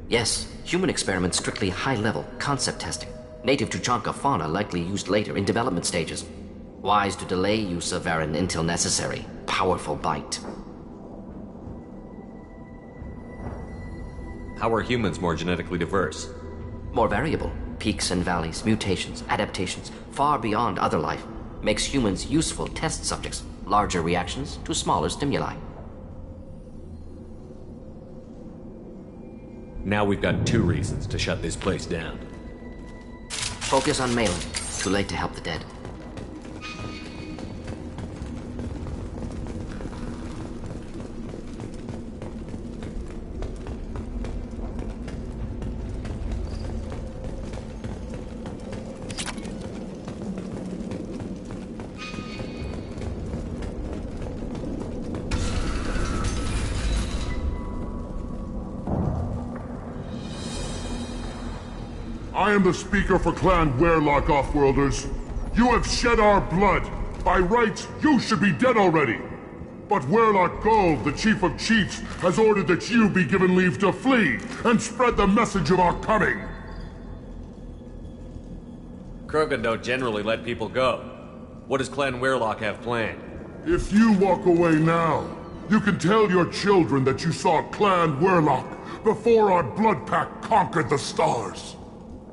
Yes, human experiments strictly high-level concept testing. Native Tuchanka fauna likely used later in development stages. Wise to delay use of Varen until necessary. Powerful bite. How are humans more genetically diverse? More variable. Peaks and valleys, mutations, adaptations, far beyond other life. Makes humans useful test subjects. Larger reactions to smaller stimuli. Now we've got 2 reasons to shut this place down. Focus on Malin. Too late to help the dead. I am the speaker for Clan Werlock, Offworlders. You have shed our blood. By rights, you should be dead already. But Werlock Gold, the Chief of Chiefs, has ordered that you be given leave to flee and spread the message of our coming. Krogan don't generally let people go. What does Clan Werlock have planned? If you walk away now, you can tell your children that you saw Clan Werlock before our blood pact conquered the stars.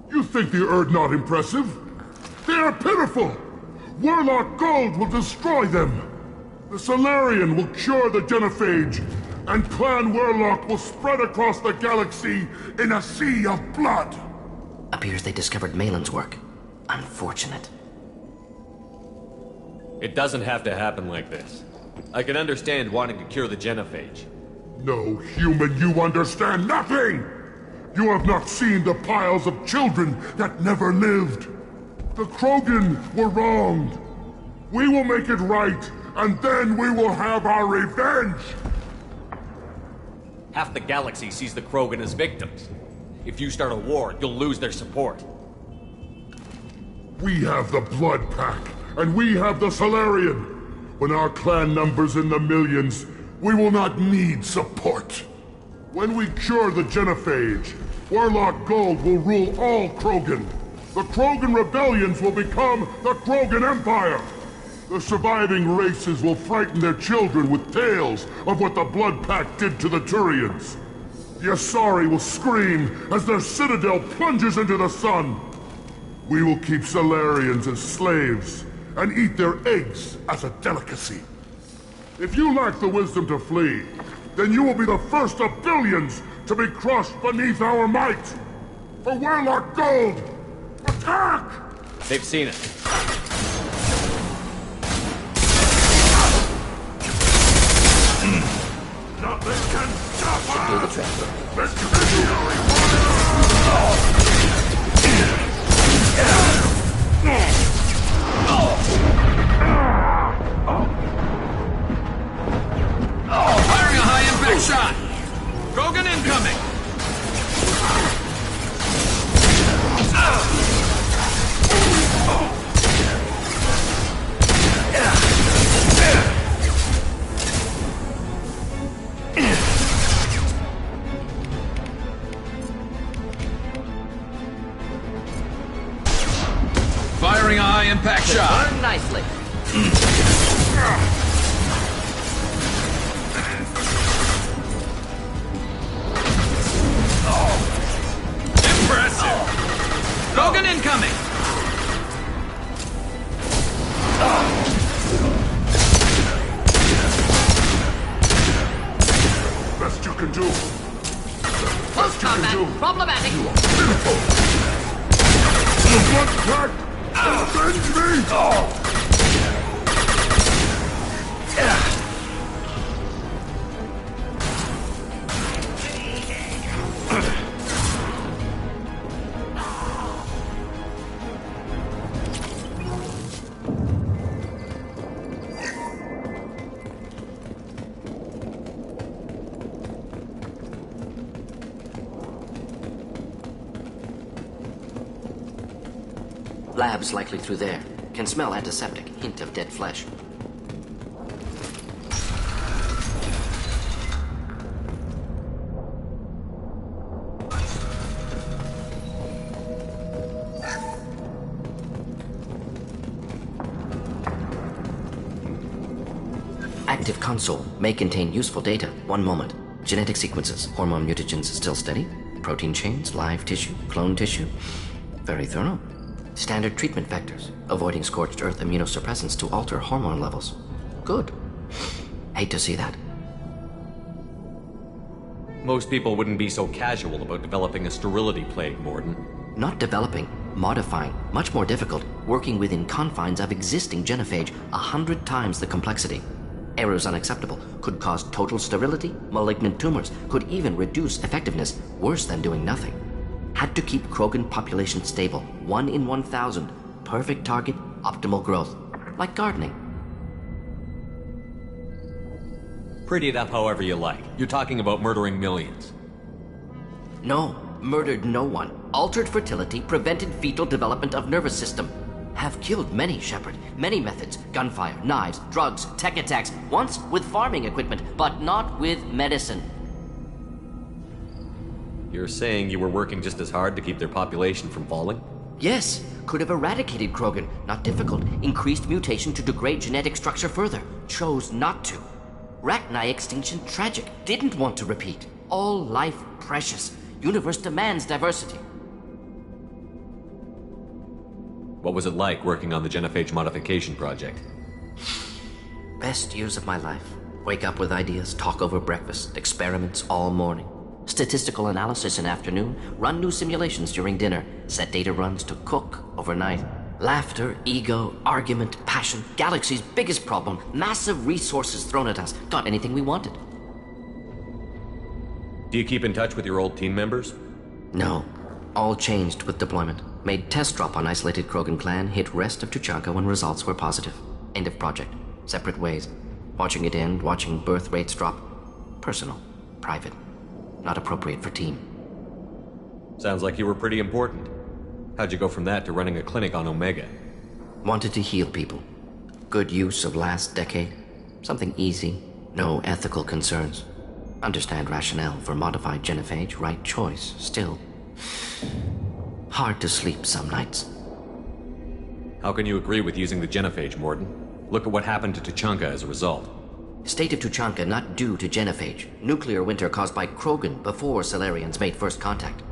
You think the Erd not impressive? They are pitiful! Werlock Gold will destroy them! The Solarian will cure the genophage, and Clan Werlock will spread across the galaxy in a sea of blood! Appears they discovered Malin's work. Unfortunate. It doesn't have to happen like this. I can understand wanting to cure the genophage. No human, you understand nothing! You have not seen the piles of children that never lived. The Krogan were wronged. We will make it right, and then we will have our revenge! Half the galaxy sees the Krogan as victims. If you start a war, you'll lose their support. We have the Blood Pack, and we have the Solarian. When our clan numbers in the millions, we will not need support. When we cure the genophage, Werlock Gold will rule all Krogan. The Krogan rebellions will become the Krogan Empire. The surviving races will frighten their children with tales of what the Blood Pact did to the Turians. The Asari will scream as their citadel plunges into the sun. We will keep Solarians as slaves and eat their eggs as a delicacy. If you lack the wisdom to flee, then you will be the first of billions to be crushed beneath our might! For Werlock Gold! Attack! They've seen it. Nothing can stop us! Do the transfer. Let's do Firing a high-impact shot! Krogan incoming! Firing a high-impact shot! Burn nicely. Impressive! Krogan incoming! best you can do. Close combat. Problematic. Pitiful. The Blood Pact! Avenge me! Lab's likely through there. Can smell antiseptic. Hint of dead flesh. Active console may contain useful data. One moment. Genetic sequences, hormone mutagens still steady. Protein chains, live tissue, clone tissue. Very thorough. Standard treatment vectors, avoiding scorched earth immunosuppressants to alter hormone levels. Good. Hate to see that. Most people wouldn't be so casual about developing a sterility plague, Morden. Not developing, modifying, much more difficult, working within confines of existing genophage, 100 times the complexity. Errors unacceptable, could cause total sterility, malignant tumors, could even reduce effectiveness, worse than doing nothing. Had to keep Krogan population stable, 1 in 1,000, perfect target, optimal growth, like gardening. Pretty it up however you like. You're talking about murdering millions. No, murdered no one. Altered fertility, prevented fetal development of nervous system. Have killed many, Shepard. Many methods. Gunfire, knives, drugs, tech attacks. Once with farming equipment, but not with medicine. You're saying you were working just as hard to keep their population from falling? Yes, could have eradicated Krogan. Not difficult. Increased mutation to degrade genetic structure further. Chose not to. Rachni extinction tragic. Didn't want to repeat. All life precious. Universe demands diversity. What was it like working on the genophage modification project? Best years of my life. Wake up with ideas, talk over breakfast, experiments all morning. Statistical analysis in afternoon, run new simulations during dinner, set data runs to cook overnight. Laughter, ego, argument, passion, galaxy's biggest problem, massive resources thrown at us. Got anything we wanted. Do you keep in touch with your old team members? No. All changed with deployment. Made test drop on isolated Krogan clan, hit rest of Tuchanka when results were positive. End of project. Separate ways. Watching it end, watching birth rates drop. Personal. Private. Not appropriate for team. Sounds like you were pretty important. How'd you go from that to running a clinic on Omega? Wanted to heal people. Good use of last decade. Something easy. No ethical concerns. Understand rationale for modified genophage. Right choice. Still. Hard to sleep some nights. How can you agree with using the genophage, Morden? Look at what happened to Tuchanka as a result. State of Tuchanka not due to genophage. Nuclear winter caused by Krogan before Salarians made first contact.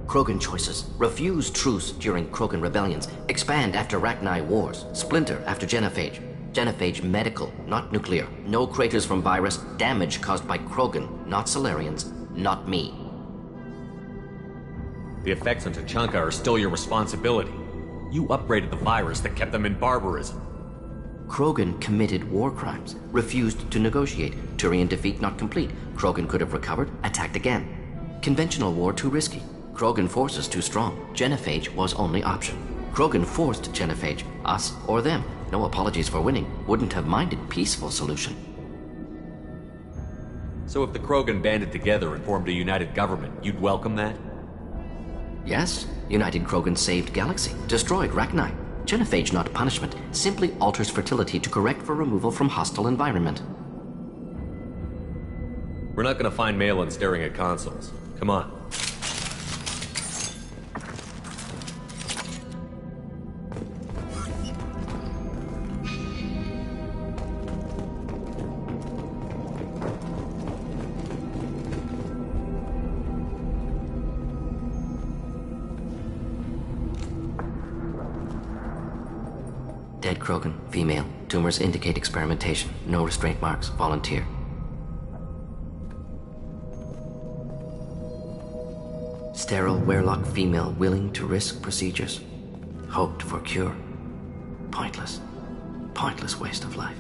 Krogan choices. Refuse truce during Krogan rebellions. Expand after Rachni wars. Splinter after genophage. Genophage medical, not nuclear. No craters from virus. Damage caused by Krogan, not Salarians, not me. The effects on Tuchanka are still your responsibility. You upgraded the virus that kept them in barbarism. Krogan committed war crimes. Refused to negotiate. Turian defeat not complete. Krogan could have recovered, attacked again. Conventional war too risky. Krogan forces too strong. Genophage was only option. Krogan forced genophage, us or them. No apologies for winning. Wouldn't have minded peaceful solution. So if the Krogan banded together and formed a united government, you'd welcome that? Yes, United Krogan saved Galaxy, destroyed Rachni. Genophage not punishment, simply alters fertility to correct for removal from hostile environment. We're not gonna find Malin staring at consoles. Come on. Dead Krogan, female. Tumors indicate experimentation. No restraint marks. Volunteer. Sterile Werelock female willing to risk procedures. Hoped for cure. Pointless. Pointless waste of life.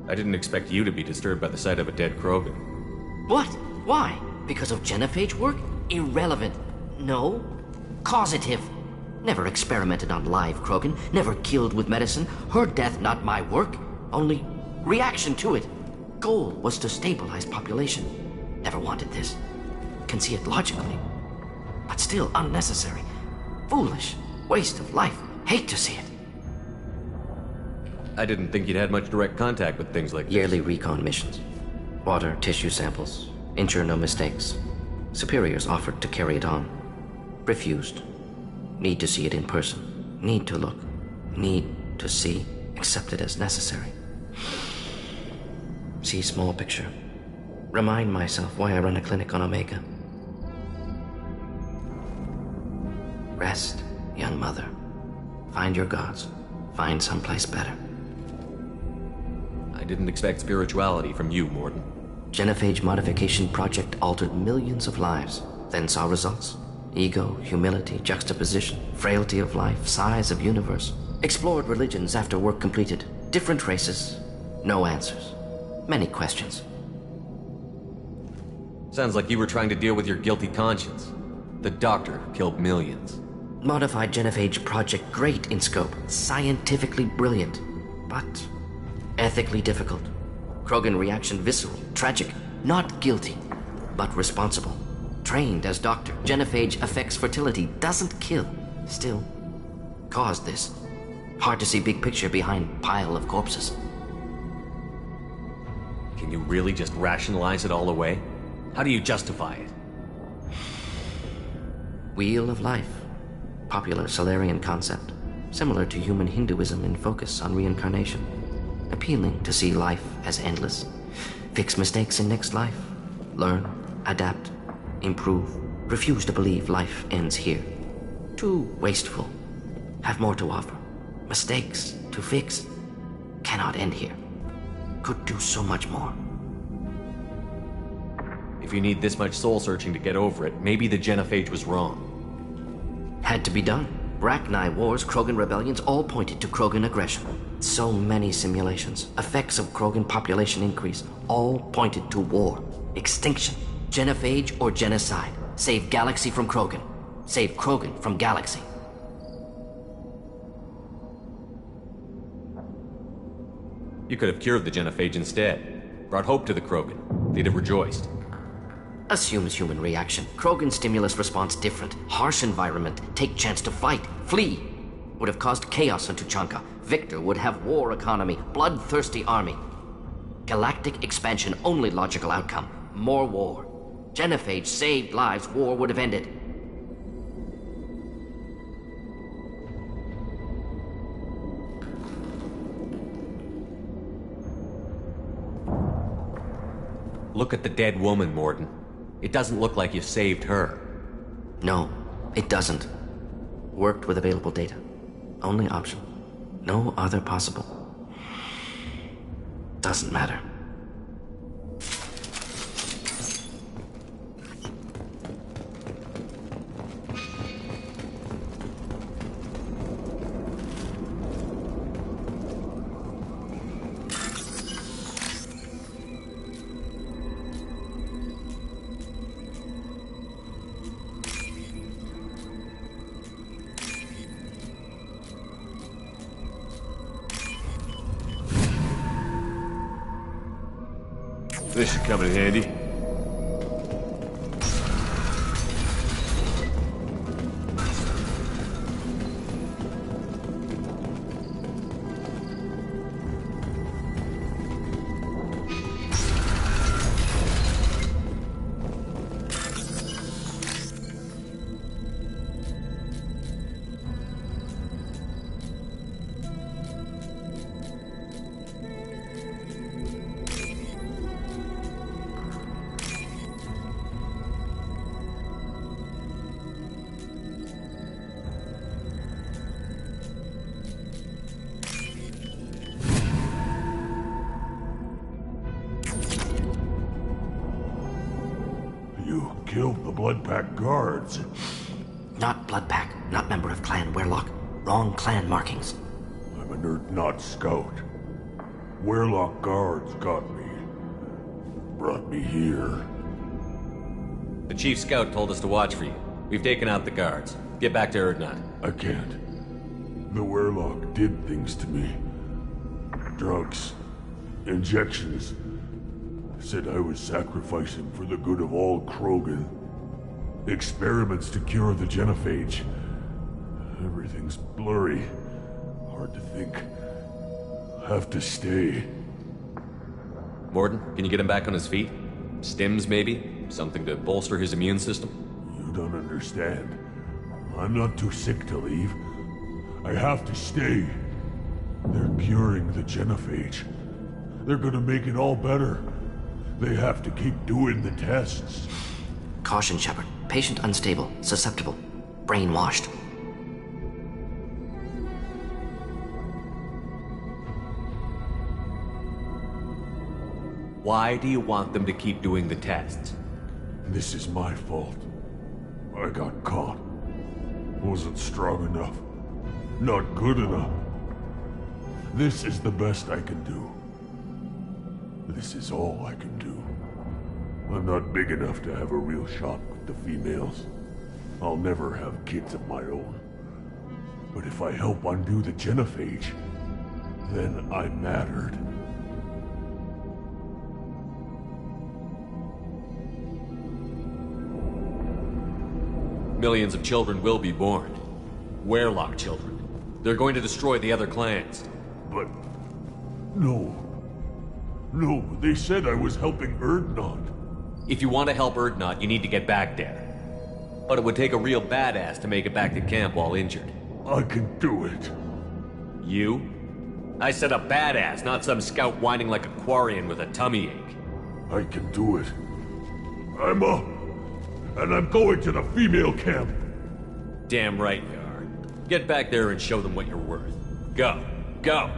I didn't expect you to be disturbed by the sight of a dead Krogan. What? Why? Because of genophage work? Irrelevant. No. Causative. Never experimented on live Krogan, never killed with medicine. Her death not my work, only reaction to it. Goal was to stabilize population. Never wanted this. Can see it logically. But still unnecessary. Foolish. Waste of life. Hate to see it. I didn't think you'd had much direct contact with things like this. Yearly recon missions. Water, tissue samples. Ensure no mistakes. Superiors offered to carry it on. Refused. Need to see it in person. Need to look. Need to see. Accept it as necessary. See small picture. Remind myself why I run a clinic on Omega. Rest, young mother. Find your gods. Find someplace better. I didn't expect spirituality from you, Morden. Genophage modification project altered millions of lives, then saw results. Ego, humility, juxtaposition, frailty of life, size of universe. Explored religions after work completed. Different races. No answers. Many questions. Sounds like you were trying to deal with your guilty conscience. The doctor killed millions. Modified genophage project great in scope. Scientifically brilliant. But ethically difficult. Krogan reaction visceral, tragic. Not guilty, but responsible. Trained as doctor. Genophage affects fertility, doesn't kill. Still, caused this. Hard to see big picture behind pile of corpses. Can you really just rationalize it all away? How do you justify it? Wheel of life. Popular Solarian concept. Similar to human Hinduism in focus on reincarnation. Appealing to see life as endless. Fix mistakes in next life. Learn, adapt, improve. Refuse to believe life ends here. Too wasteful. Have more to offer. Mistakes to fix. Cannot end here. Could do so much more. If you need this much soul-searching to get over it, maybe the genophage was wrong. Had to be done. Rachni wars, Krogan rebellions, all pointed to Krogan aggression. So many simulations. Effects of Krogan population increase. All pointed to war. Extinction. Genophage or genocide. Save galaxy from Krogan. Save Krogan from galaxy. You could have cured the genophage instead. Brought hope to the Krogan. They'd have rejoiced. Assumes human reaction. Krogan stimulus response different. Harsh environment. Take chance to fight. Flee. Would have caused chaos in Tuchanka. Victor would have war economy. Bloodthirsty army. Galactic expansion only logical outcome. More war. Genophage saved lives. War would have ended. Look at the dead woman, Morden. It doesn't look like you saved her. No, it doesn't. Worked with available data. Only option. No other possible. Doesn't matter. This should come in handy. You killed the Blood Pack guards. Not Blood Pack, not member of Clan Werlock. Wrong clan markings. I'm a nerd, not scout. Werlock guards got me. Brought me here. The chief scout told us to watch for you. We've taken out the guards. Get back to Erdnot. I can't. The Werlock did things to me. Drugs. Injections. Said I was sacrificing for the good of all Krogan. Experiments to cure the genophage. Everything's blurry. Hard to think. Have to stay. Morden, can you get him back on his feet? Stims, maybe? Something to bolster his immune system? You don't understand. I'm not too sick to leave. I have to stay. They're curing the genophage. They're gonna make it all better. They have to keep doing the tests. Caution, Shepard. Patient unstable, susceptible, brainwashed. Why do you want them to keep doing the tests? This is my fault. I got caught. Wasn't strong enough. Not good enough. This is the best I can do. This is all I can do. I'm not big enough to have a real shot with the females. I'll never have kids of my own. But if I help undo the genophage, then I mattered. Millions of children will be born. Werelock children. They're going to destroy the other clans. But... no. No, they said I was helping Erdnot. If you want to help Erdnot, you need to get back there. But it would take a real badass to make it back to camp while injured. I can do it. You? I said a badass, not some scout whining like a Quarian with a tummy ache. I can do it. I'm up. And I'm going to the female camp. Damn right you are. Get back there and show them what you're worth. Go. Go!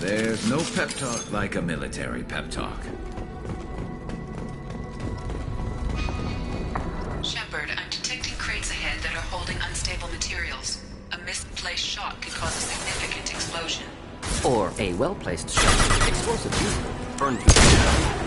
There's no pep talk like a military pep talk. Shepard, I'm detecting crates ahead that are holding unstable materials. A misplaced shot could cause a significant explosion. Or a well-placed shot. Explosive useful. Burn through the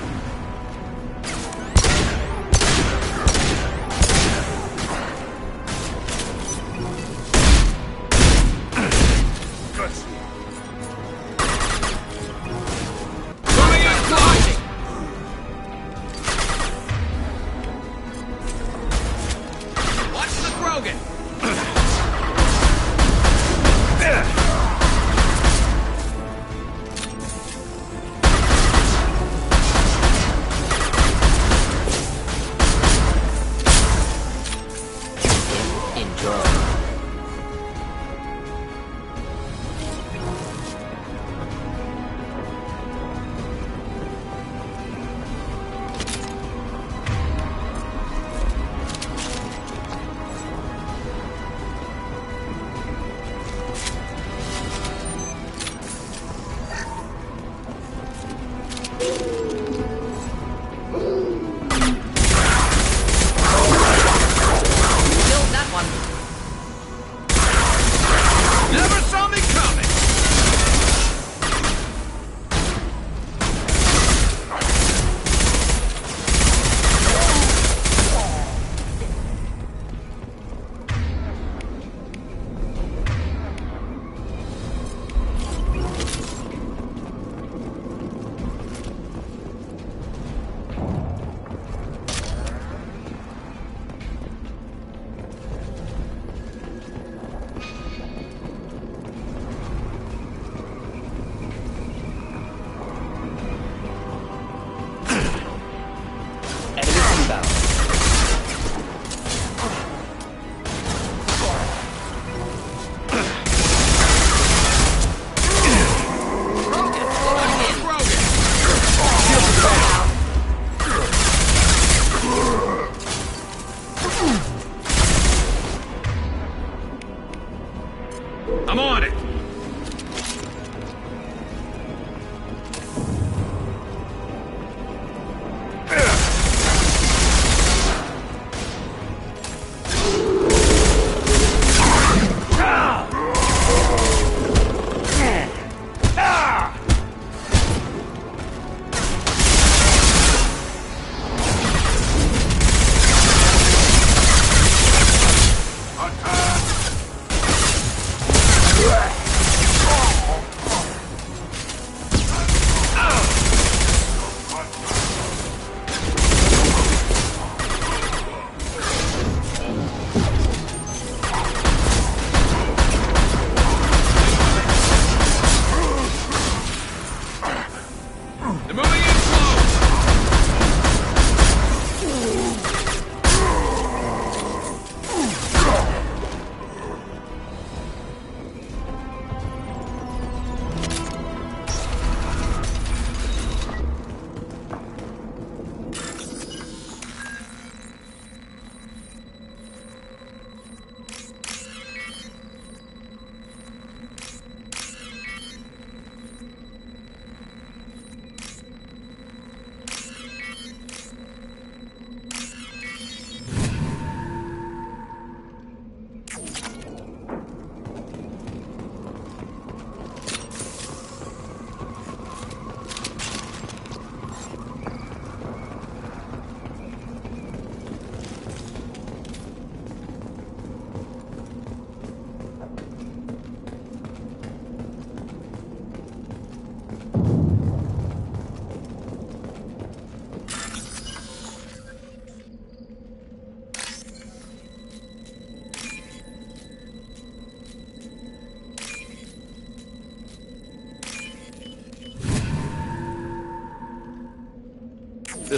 I'm on it!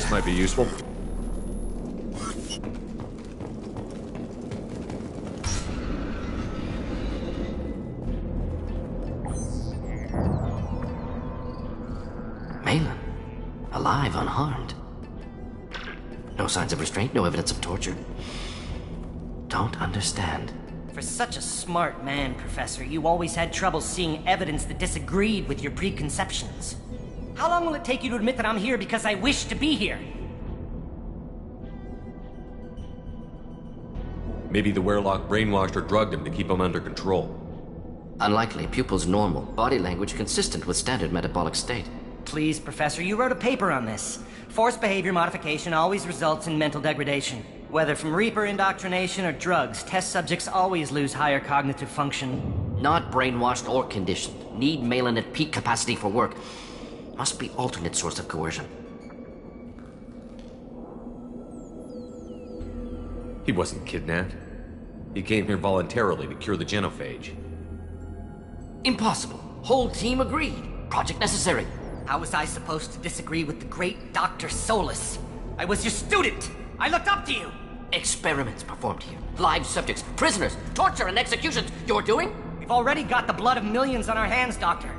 This might be useful. Malin, alive, unharmed. No signs of restraint, no evidence of torture. Don't understand. For such a smart man, Professor, you always had trouble seeing evidence that disagreed with your preconceptions. How long will it take you to admit that I'm here because I wish to be here? Maybe the Werelock brainwashed or drugged him to keep him under control. Unlikely. Pupil's normal. Body language consistent with standard metabolic state. Please, Professor, you wrote a paper on this. Forced behavior modification always results in mental degradation. Whether from Reaper indoctrination or drugs, test subjects always lose higher cognitive function. Not brainwashed or conditioned. Need Malin at peak capacity for work. Must be alternate source of coercion. He wasn't kidnapped. He came here voluntarily to cure the genophage. Impossible. Whole team agreed. Project necessary. How was I supposed to disagree with the great Dr. Solus? I was your student! I looked up to you! Experiments performed here. Live subjects, prisoners, torture and executions. You're doing? We've already got the blood of millions on our hands, Doctor.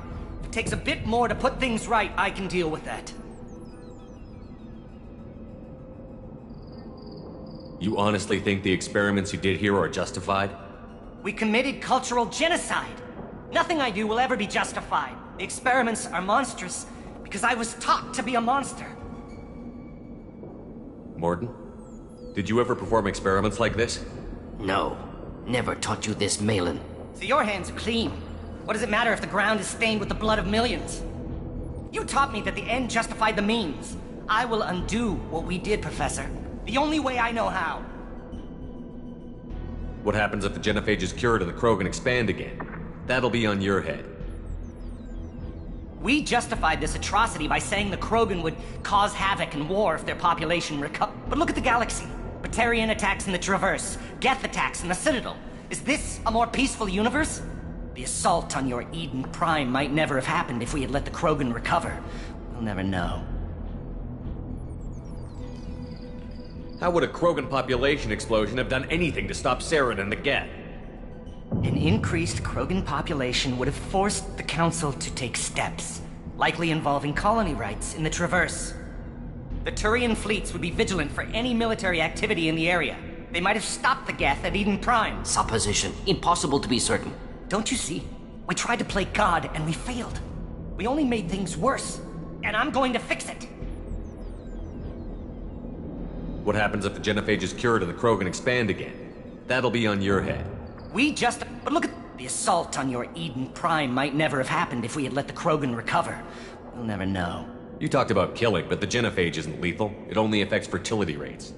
If it takes a bit more to put things right, I can deal with that. You honestly think the experiments you did here are justified? We committed cultural genocide. Nothing I do will ever be justified. The experiments are monstrous because I was taught to be a monster. Morden, did you ever perform experiments like this? No. Never taught you this, Malin. So your hands are clean. What does it matter if the ground is stained with the blood of millions? You taught me that the end justified the means. I will undo what we did, Professor. The only way I know how. What happens if the genophage is cured and the Krogan expand again? That'll be on your head. We justified this atrocity by saying the Krogan would cause havoc and war if their population recovered. But look at the galaxy. Batarian attacks in the Traverse, Geth attacks in the Citadel. Is this a more peaceful universe? The assault on your Eden Prime might never have happened if we had let the Krogan recover. We'll never know. How would a Krogan population explosion have done anything to stop Saren and the Geth? An increased Krogan population would have forced the Council to take steps, likely involving colony rights in the Traverse. The Turian fleets would be vigilant for any military activity in the area. They might have stopped the Geth at Eden Prime. Supposition. Impossible to be certain. Don't you see? We tried to play God and we failed. We only made things worse. And I'm going to fix it. What happens if the genophage is cured and the Krogan expand again? That'll be on your head. But look at the assault on your Eden Prime might never have happened if we had let the Krogan recover. We'll never know. You talked about killing, but the genophage isn't lethal. It only affects fertility rates.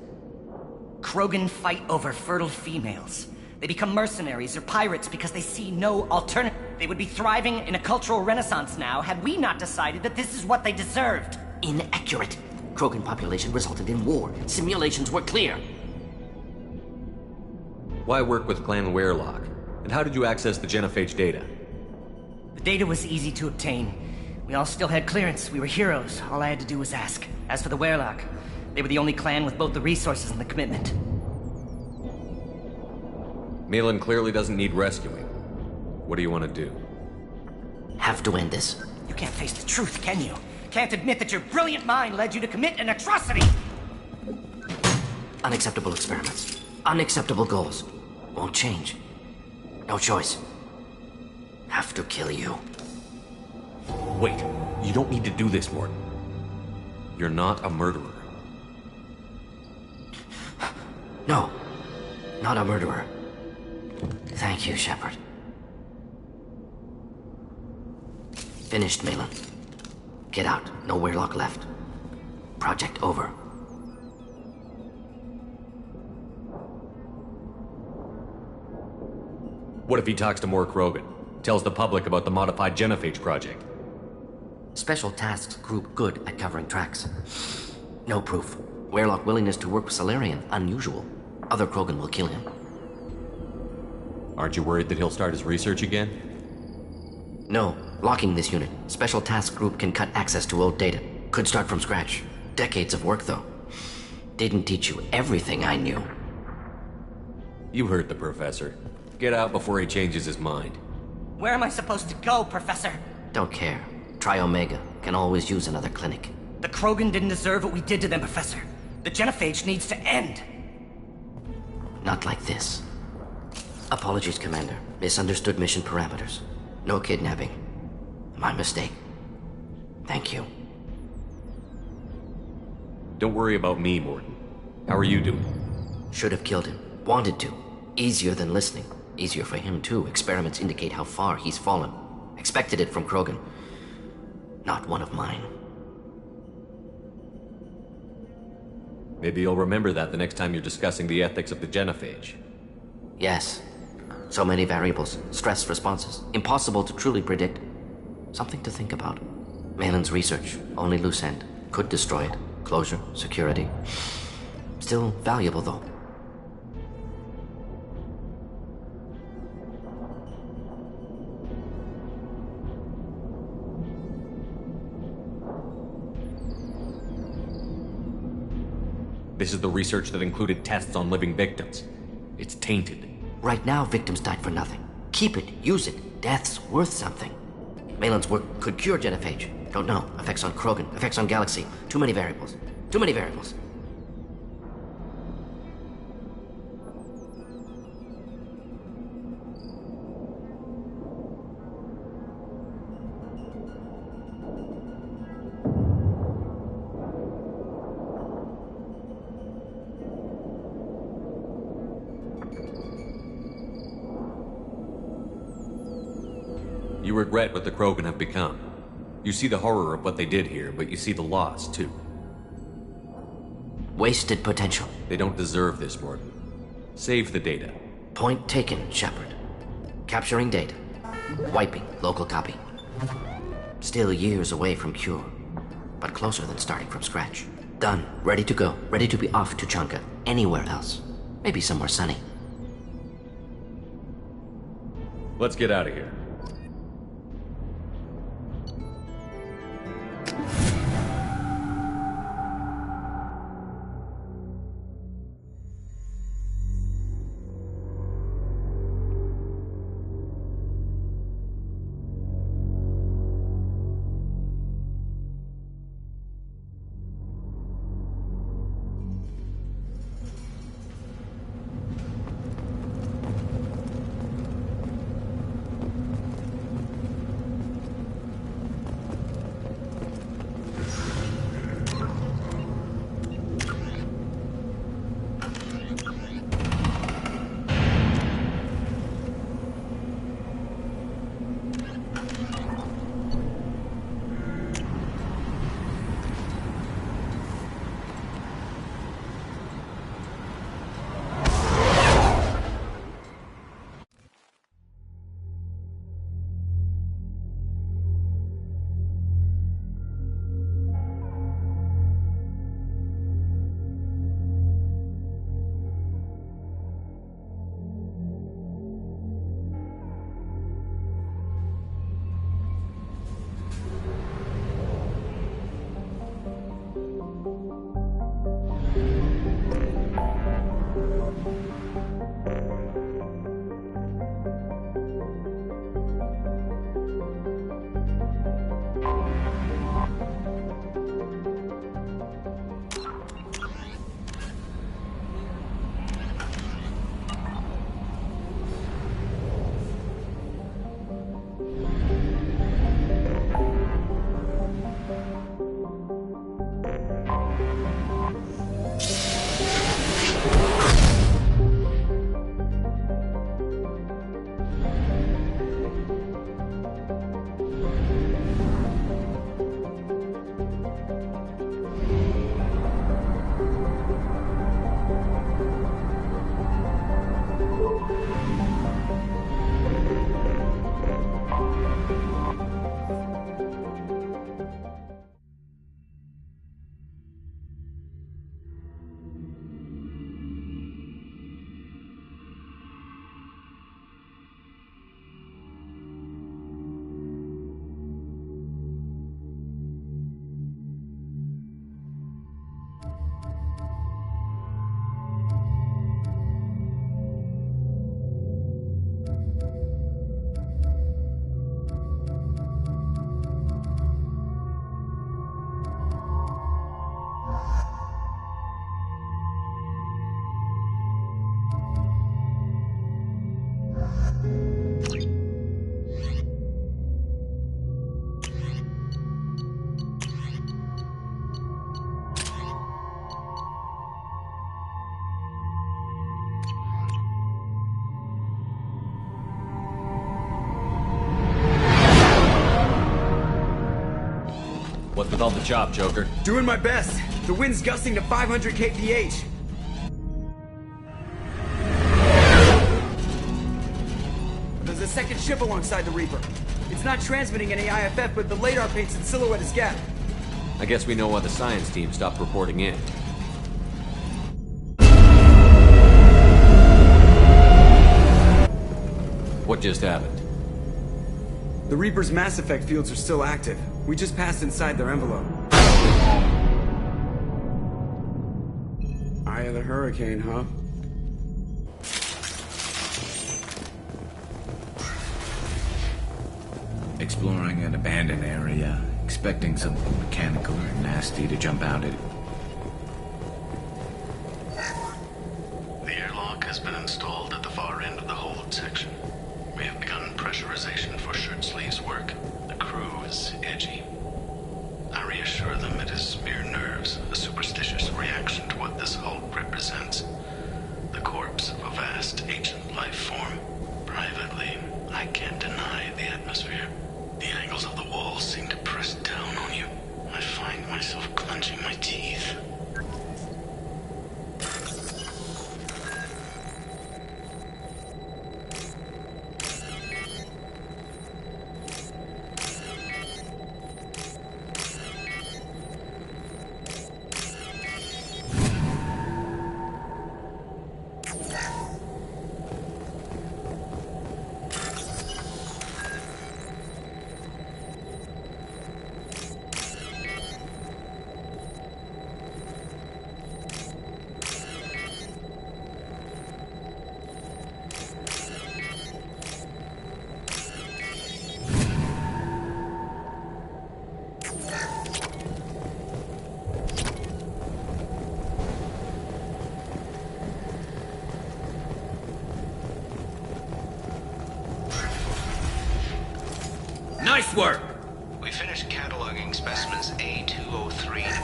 Krogan fight over fertile females. They become mercenaries or pirates because they see no alternative. They would be thriving in a cultural renaissance now had we not decided that this is what they deserved. Inaccurate. Krogan population resulted in war. Simulations were clear. Why work with Clan Werelock? And how did you access the genophage data? The data was easy to obtain. We all still had clearance. We were heroes. All I had to do was ask. As for the Werelock, they were the only clan with both the resources and the commitment. Malin clearly doesn't need rescuing. What do you want to do? Have to end this. You can't face the truth, can you? Can't admit that your brilliant mind led you to commit an atrocity! Unacceptable experiments. Unacceptable goals. Won't change. No choice. Have to kill you. Wait, you don't need to do this, Morden. You're not a murderer. No. Not a murderer. Thank you, Shepard. Finished, Malin. Get out. No Werelock left. Project over. What if he talks to more Krogan? Tells the public about the modified genophage project? Special tasks group good at covering tracks. No proof. Werelock willingness to work with Salarian, unusual. Other Krogan will kill him. Aren't you worried that he'll start his research again? No. Locking this unit. Special task group can cut access to old data. Could start from scratch. Decades of work, though. Didn't teach you everything I knew. You heard the professor. Get out before he changes his mind. Where am I supposed to go, Professor? Don't care. Try Omega. Can always use another clinic. The Krogan didn't deserve what we did to them, Professor. The genophage needs to end. Not like this. Apologies, Commander. Misunderstood mission parameters. No kidnapping. My mistake. Thank you. Don't worry about me, Morden. How are you doing? Should have killed him. Wanted to. Easier than listening. Easier for him, too. Experiments indicate how far he's fallen. Expected it from Krogan. Not one of mine. Maybe you'll remember that the next time you're discussing the ethics of the genophage. Yes. So many variables. Stress responses. Impossible to truly predict. Something to think about. Malin's research. Only loose end. Could destroy it. Closure. Security. Still valuable, though. This is the research that included tests on living victims. It's tainted. Right now, victims died for nothing. Keep it. Use it. Death's worth something. Malin's work could cure genophage. Don't know. Effects on Krogan. Effects on Galaxy. Too many variables. Too many variables. You regret what the Krogan have become. You see the horror of what they did here, but you see the loss, too. Wasted potential. They don't deserve this, Morden. Save the data. Point taken, Shepard. Capturing data. Wiping local copy. Still years away from cure, but closer than starting from scratch. Done. Ready to go. Ready to be off to Chanka. Anywhere else. Maybe somewhere sunny. Let's get out of here. with all the chop, Joker. Doing my best. The wind's gusting to 500 kph. There's a second ship alongside the Reaper. It's not transmitting any IFF, but the radar paints its silhouette as Gap. I guess we know why the science team stopped reporting in. What just happened? The Reaper's Mass Effect fields are still active. We just passed inside their envelope. Eye of the Hurricane, huh? Exploring an abandoned area, expecting something mechanical or nasty to jump out at it. The airlock has been installed at the far end of the hold section. We have begun pressurization for shirt sleeves work. The crew is edgy. I reassure them it is mere nerves, a superstitious reaction to what this hulk represents. The corpse of a vast ancient life form. Privately, I can't deny the atmosphere. The angles of the walls seem to press down on you. I find myself clenching my teeth. Nice work! We finished cataloging specimens A203 to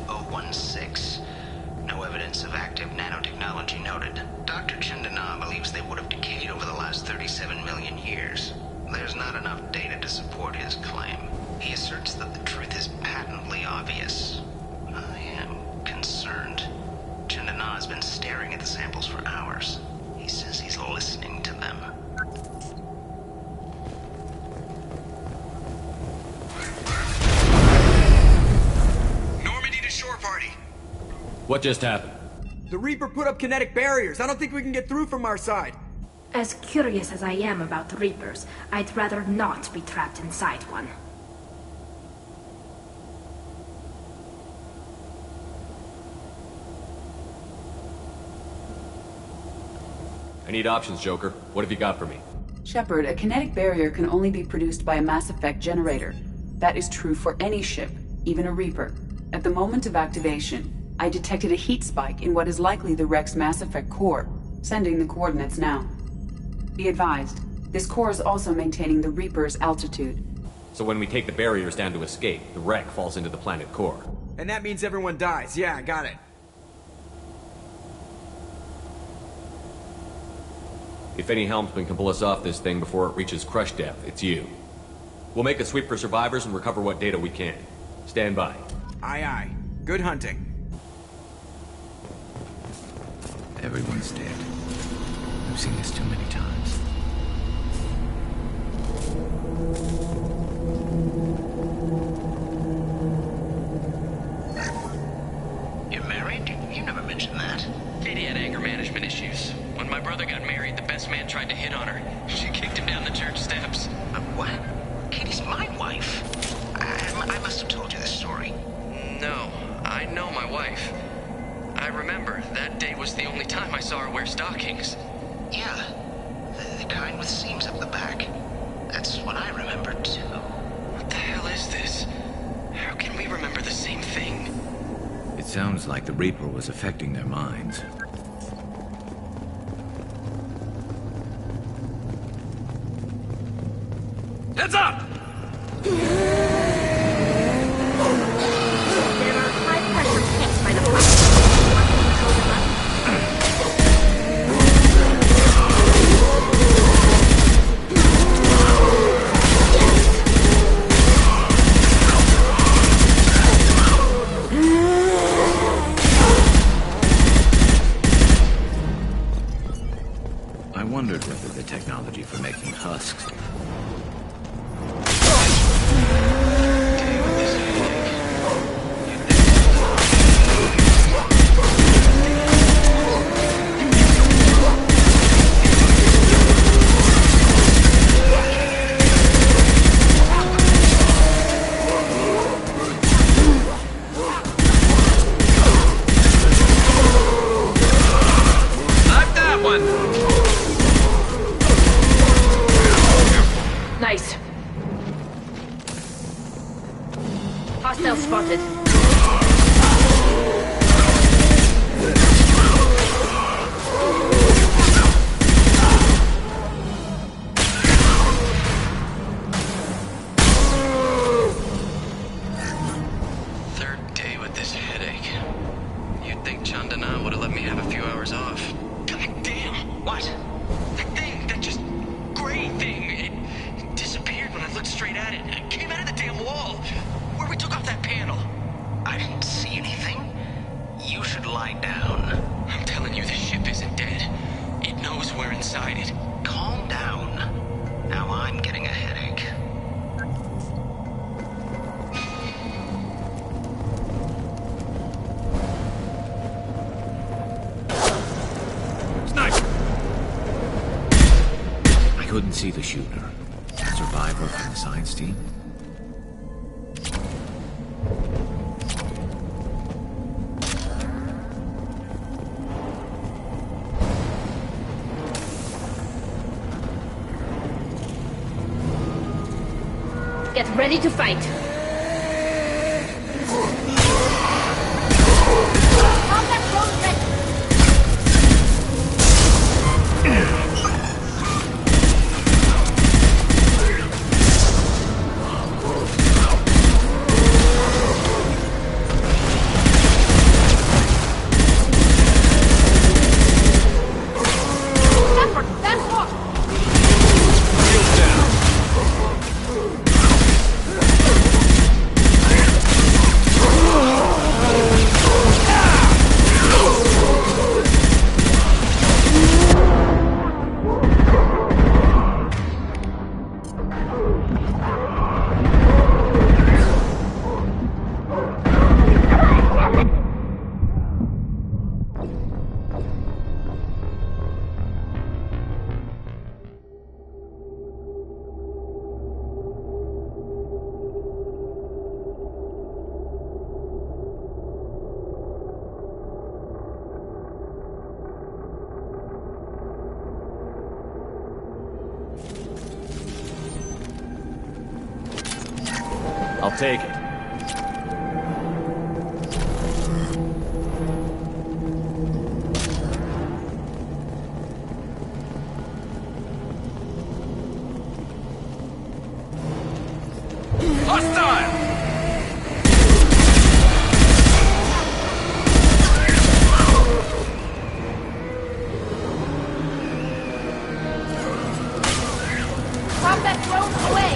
B016. No evidence of active nanotechnology noted. Dr. Chandana believes they would have decayed over the last 37 million years. There's not enough data to support his claim. He asserts that the truth is patently obvious. I am concerned. Chandana has been staring at the samples for hours. He says he's listening to them. What just happened? The Reaper put up kinetic barriers. I don't think we can get through from our side. As curious as I am about the Reapers, I'd rather not be trapped inside one. I need options, Joker. What have you got for me? Shepard, a kinetic barrier can only be produced by a Mass Effect generator. That is true for any ship, even a Reaper. At the moment of activation, I detected a heat spike in what is likely the wreck's Mass Effect core, sending the coordinates now. Be advised, this core is also maintaining the Reaper's altitude. So when we take the barriers down to escape, the wreck falls into the planet core. And that means everyone dies. Yeah, I got it. If any helmsman can pull us off this thing before it reaches crush depth, it's you. We'll make a sweep for survivors and recover what data we can. Stand by. Aye, aye. Good hunting. Everyone's dead. I've seen this too many times. You're married? You never mentioned that. Katie had anger management issues. When my brother got married, the best man tried to hit on her. She kicked him down the church steps. What? Katie's my wife. I must have told you this story. No, I know my wife. I remember, that day was the only time I saw her wear stockings. Yeah, the kind with seams up the back. That's what I remember, too. What the hell is this? How can we remember the same thing? It sounds like the Reaper was affecting their minds. Heads up! I wondered whether the technology for making husks... Nice. Hostile spotted. Third day with this headache. You'd think Chandana would have let me have a few hours off. God damn! What? That thing, that just gray thing, it disappeared when I looked straight at it. It came out of the damn wall, where we took off that panel. I didn't see anything. You should lie down. I'm telling you, this ship isn't dead. It knows we're inside it. Calm down. Now I'm getting a headache. Sniper! I couldn't see the shooter. Survivor from the science team? Get ready to fight. I'll take it. Hostile! Combat drone away!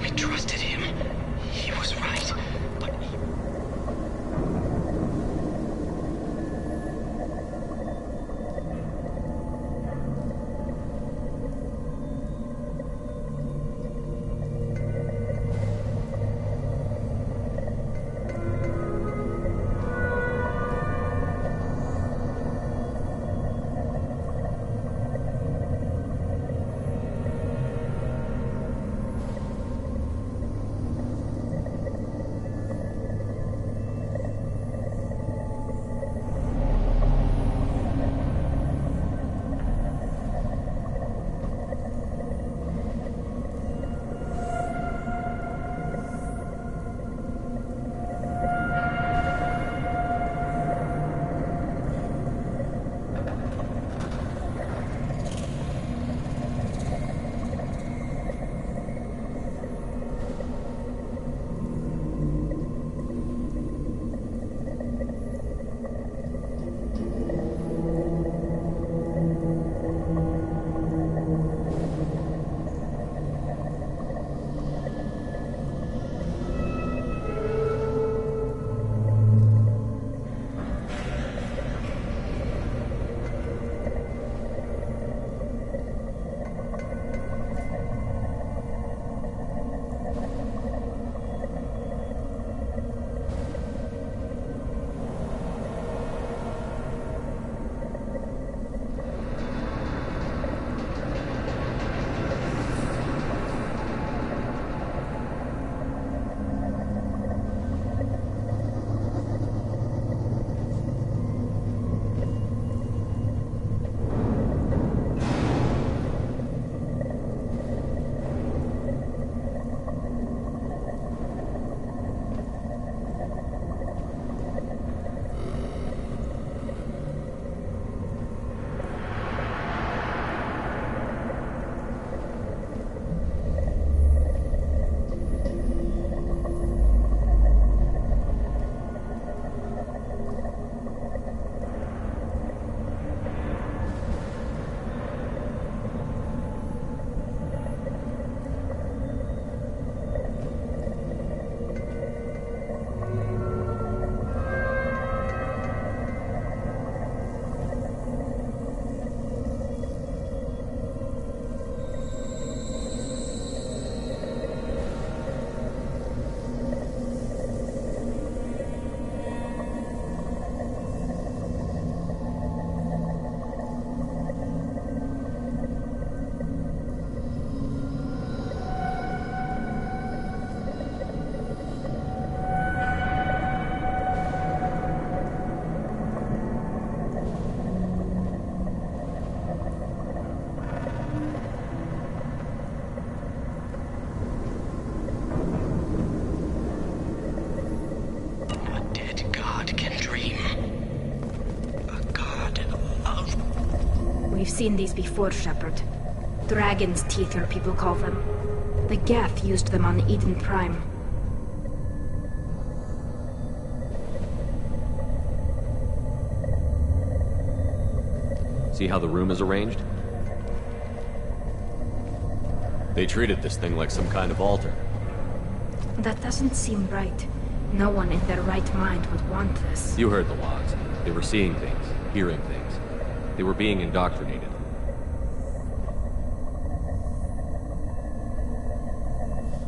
We trusted him. He was right. But We've seen these before, Shepard. Dragon's teether, people call them. The Geth used them on Eden Prime. See how the room is arranged? They treated this thing like some kind of altar. That doesn't seem right. No one in their right mind would want this. You heard the logs. They were seeing things, hearing things. They were being indoctrinated.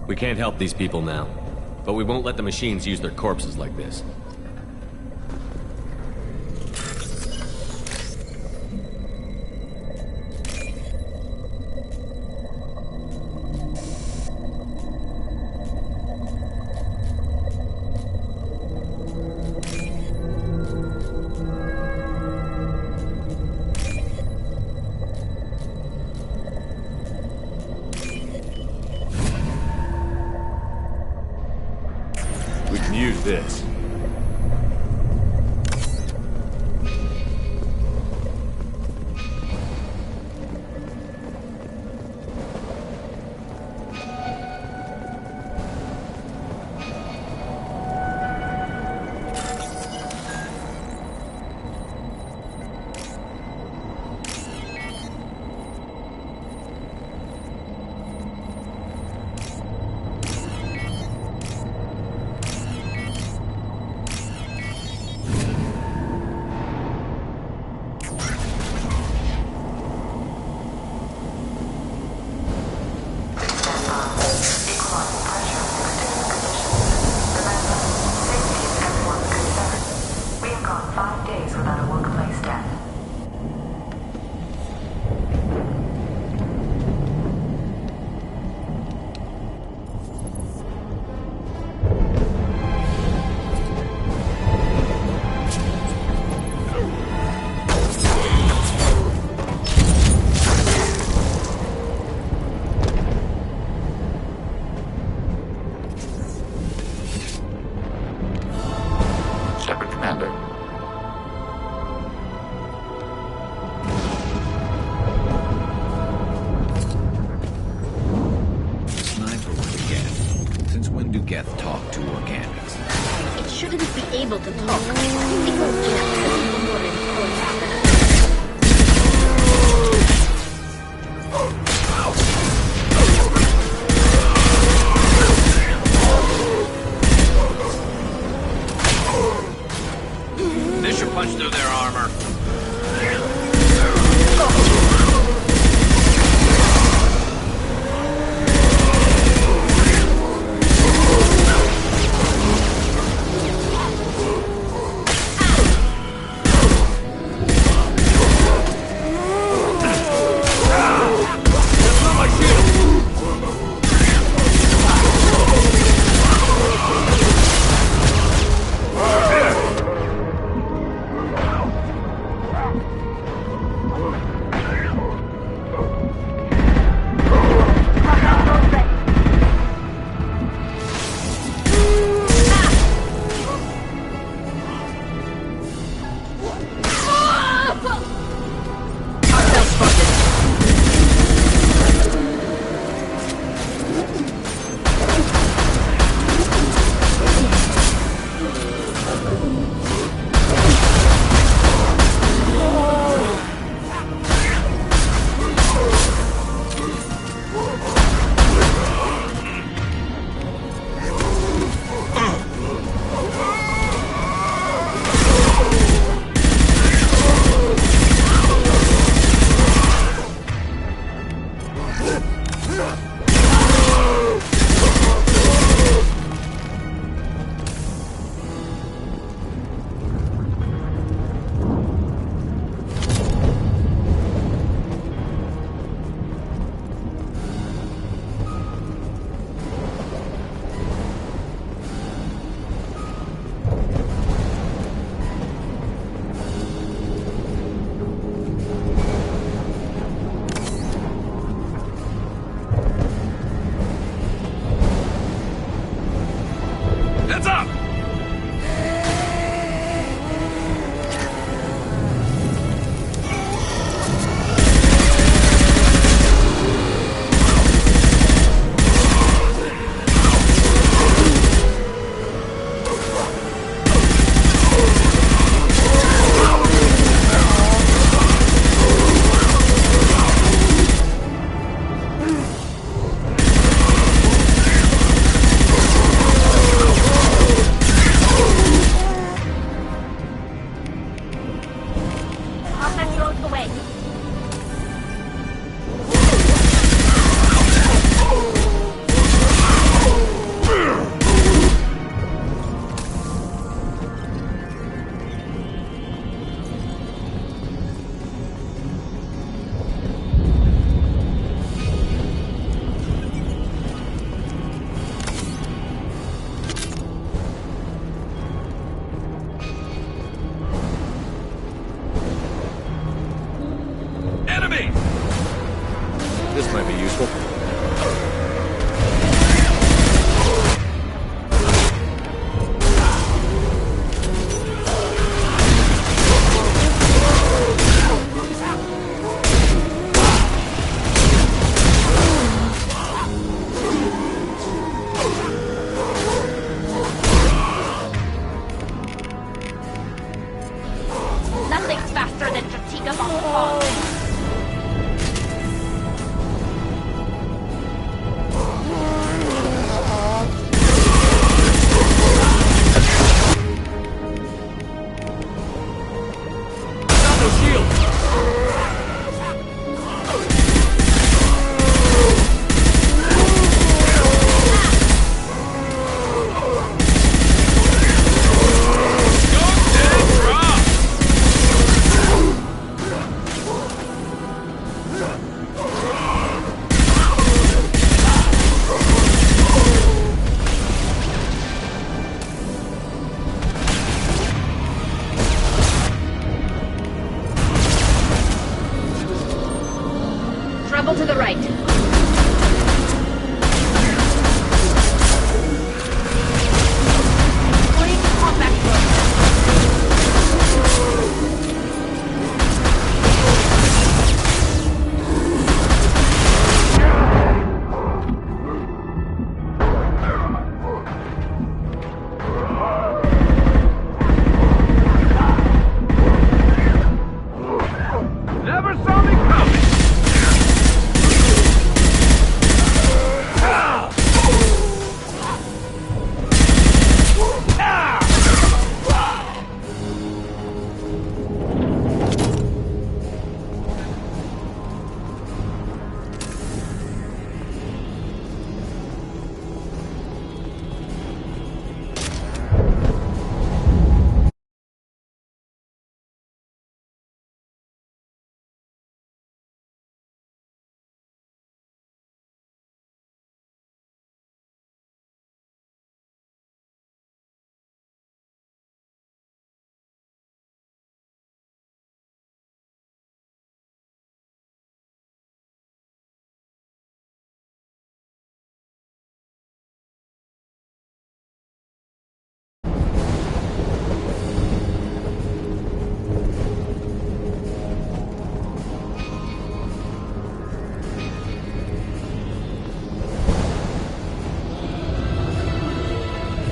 We can't help these people now, but we won't let the machines use their corpses like this. Use this. Since when do Geth talk to organics? It shouldn't be able to talk. Typical Geth has ignorant coordinates. This should punch through their armor.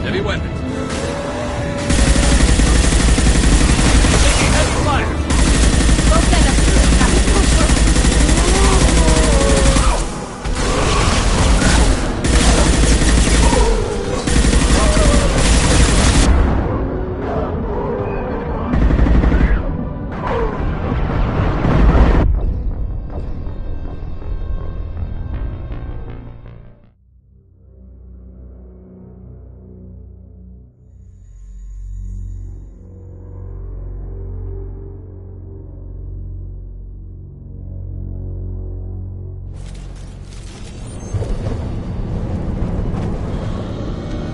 Heavy weapons. Taking heavy fire. Don't let us through.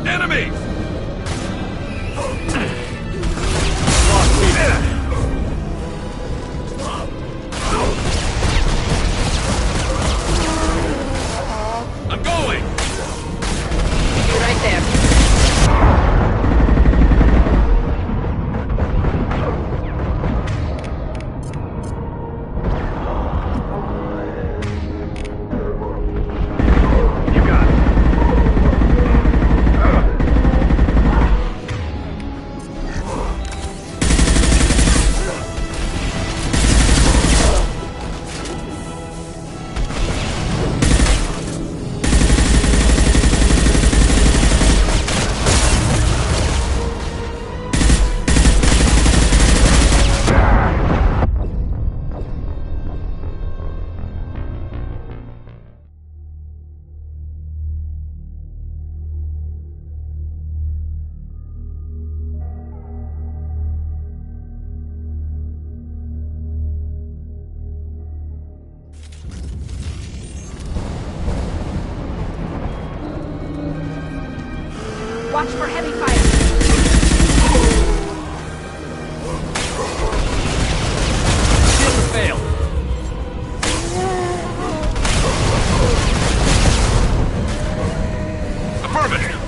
Enemies! I'm going! You're right there. Watch for heavy fire. Shield to fail. Affirmative.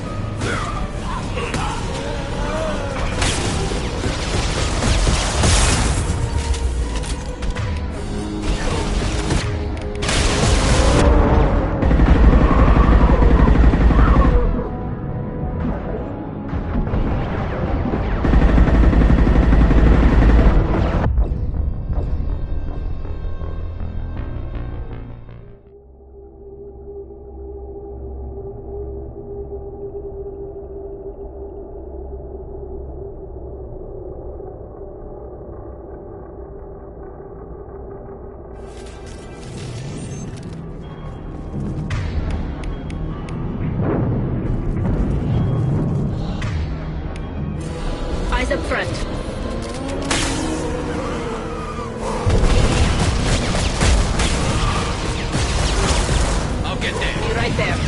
Eyes up front. I'll get there. You're right there.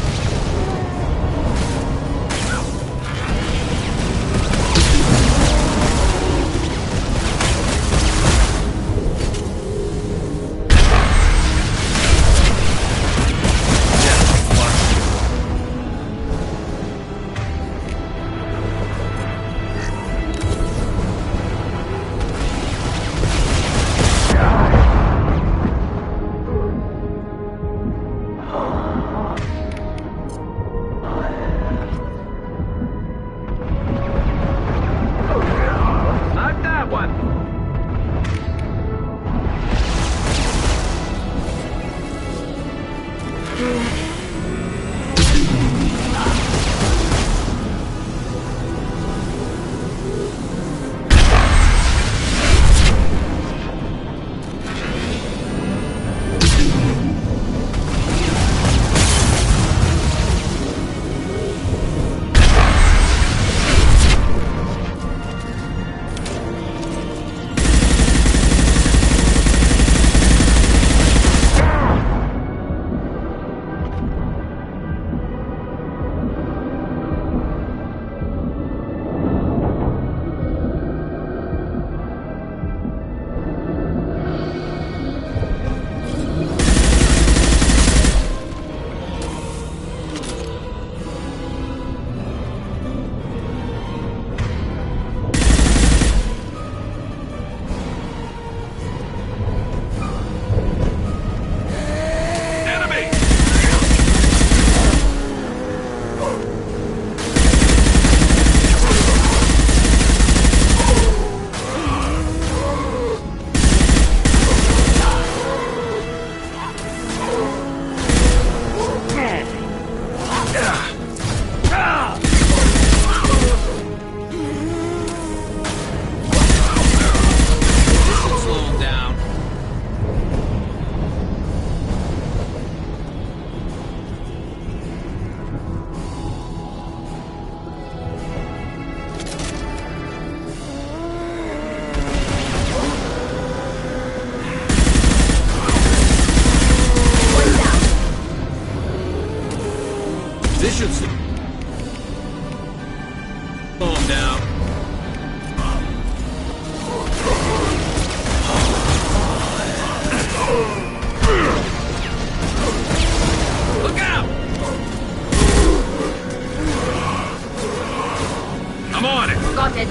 Got it.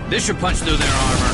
This should punch through their armor.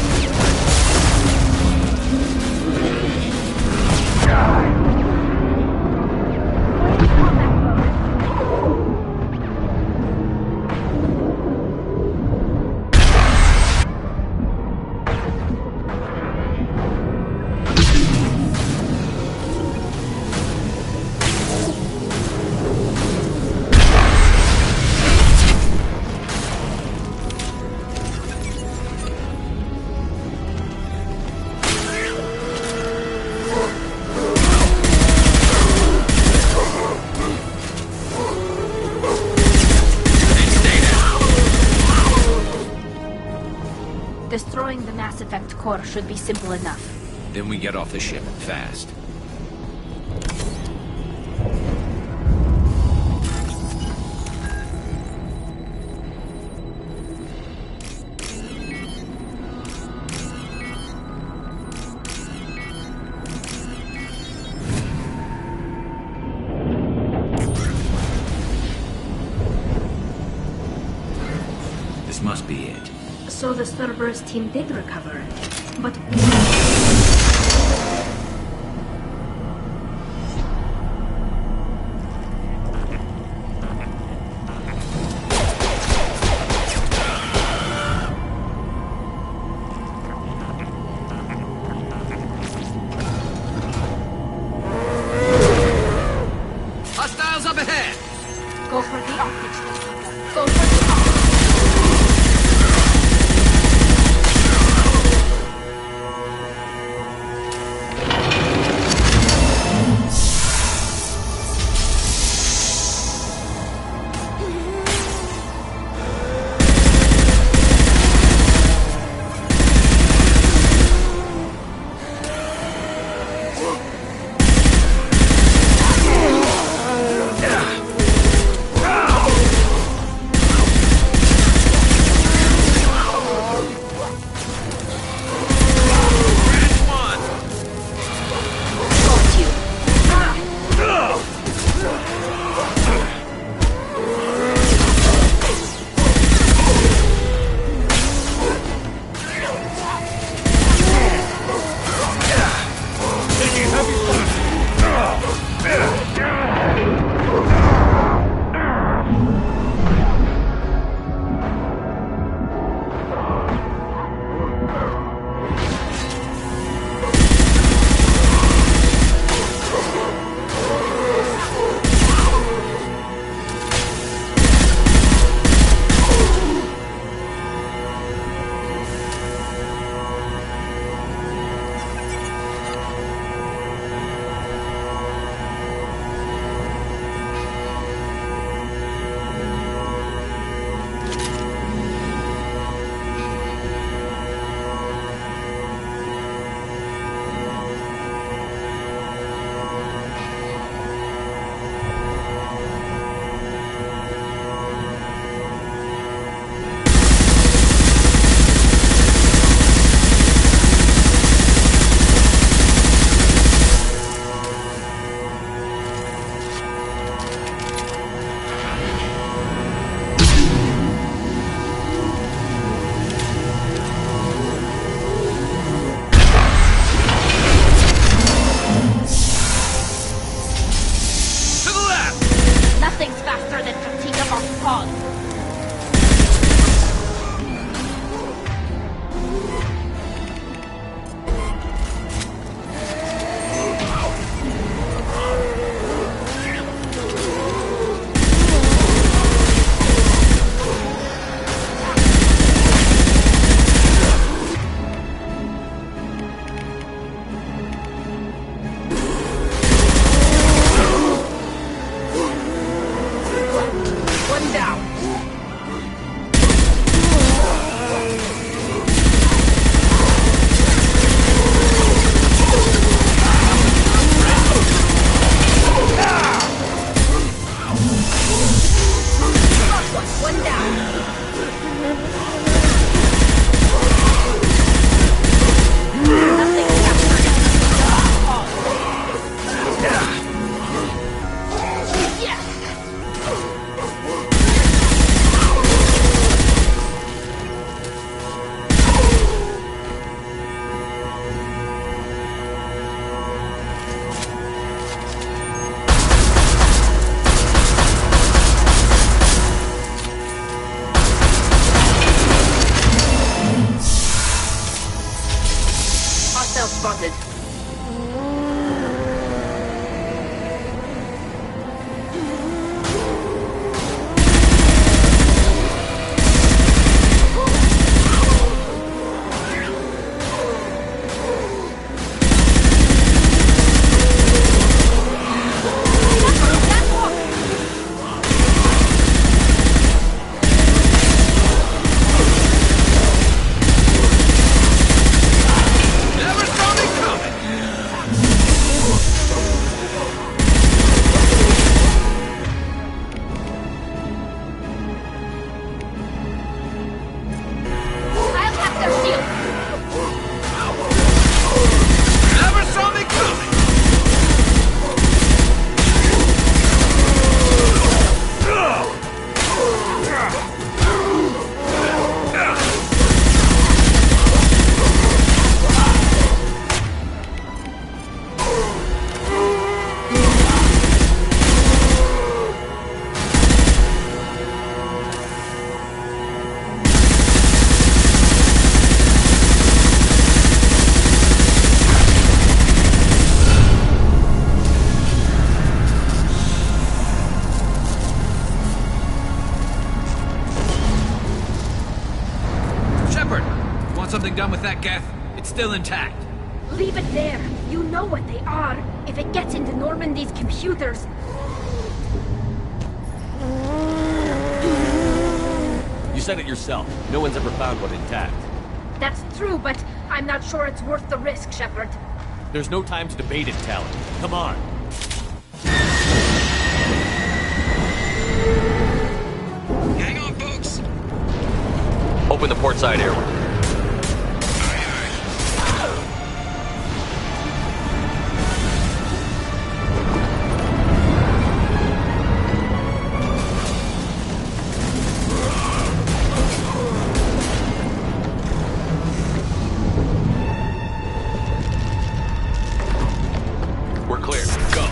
Destroying the Mass Effect core should be simple enough. Then we get off the ship, fast. This must be it. So the Cerberus team did recover. But... Hostiles up ahead! Go for the optics. Go for the optics. anything done with that Geth? It's still intact. Leave it there. You know what they are. If it gets into Normandy's computers... You said it yourself. No one's ever found one intact. That's true, but I'm not sure it's worth the risk, Shepard. There's no time to debate it, Talon. Come on. Hang on, folks. Open the port side airway. We're clear. Go.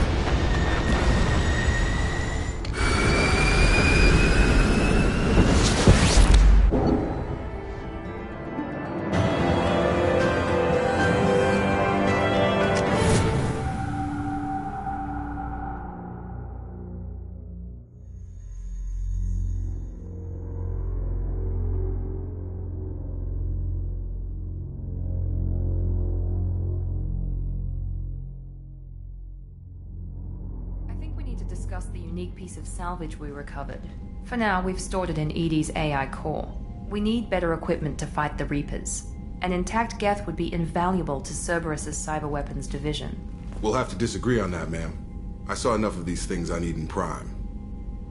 Discuss the unique piece of salvage we recovered. For now, we've stored it in EDI's AI core. We need better equipment to fight the Reapers. An intact Geth would be invaluable to Cerberus's cyber weapons division. We'll have to disagree on that, ma'am. I saw enough of these things I need in Prime.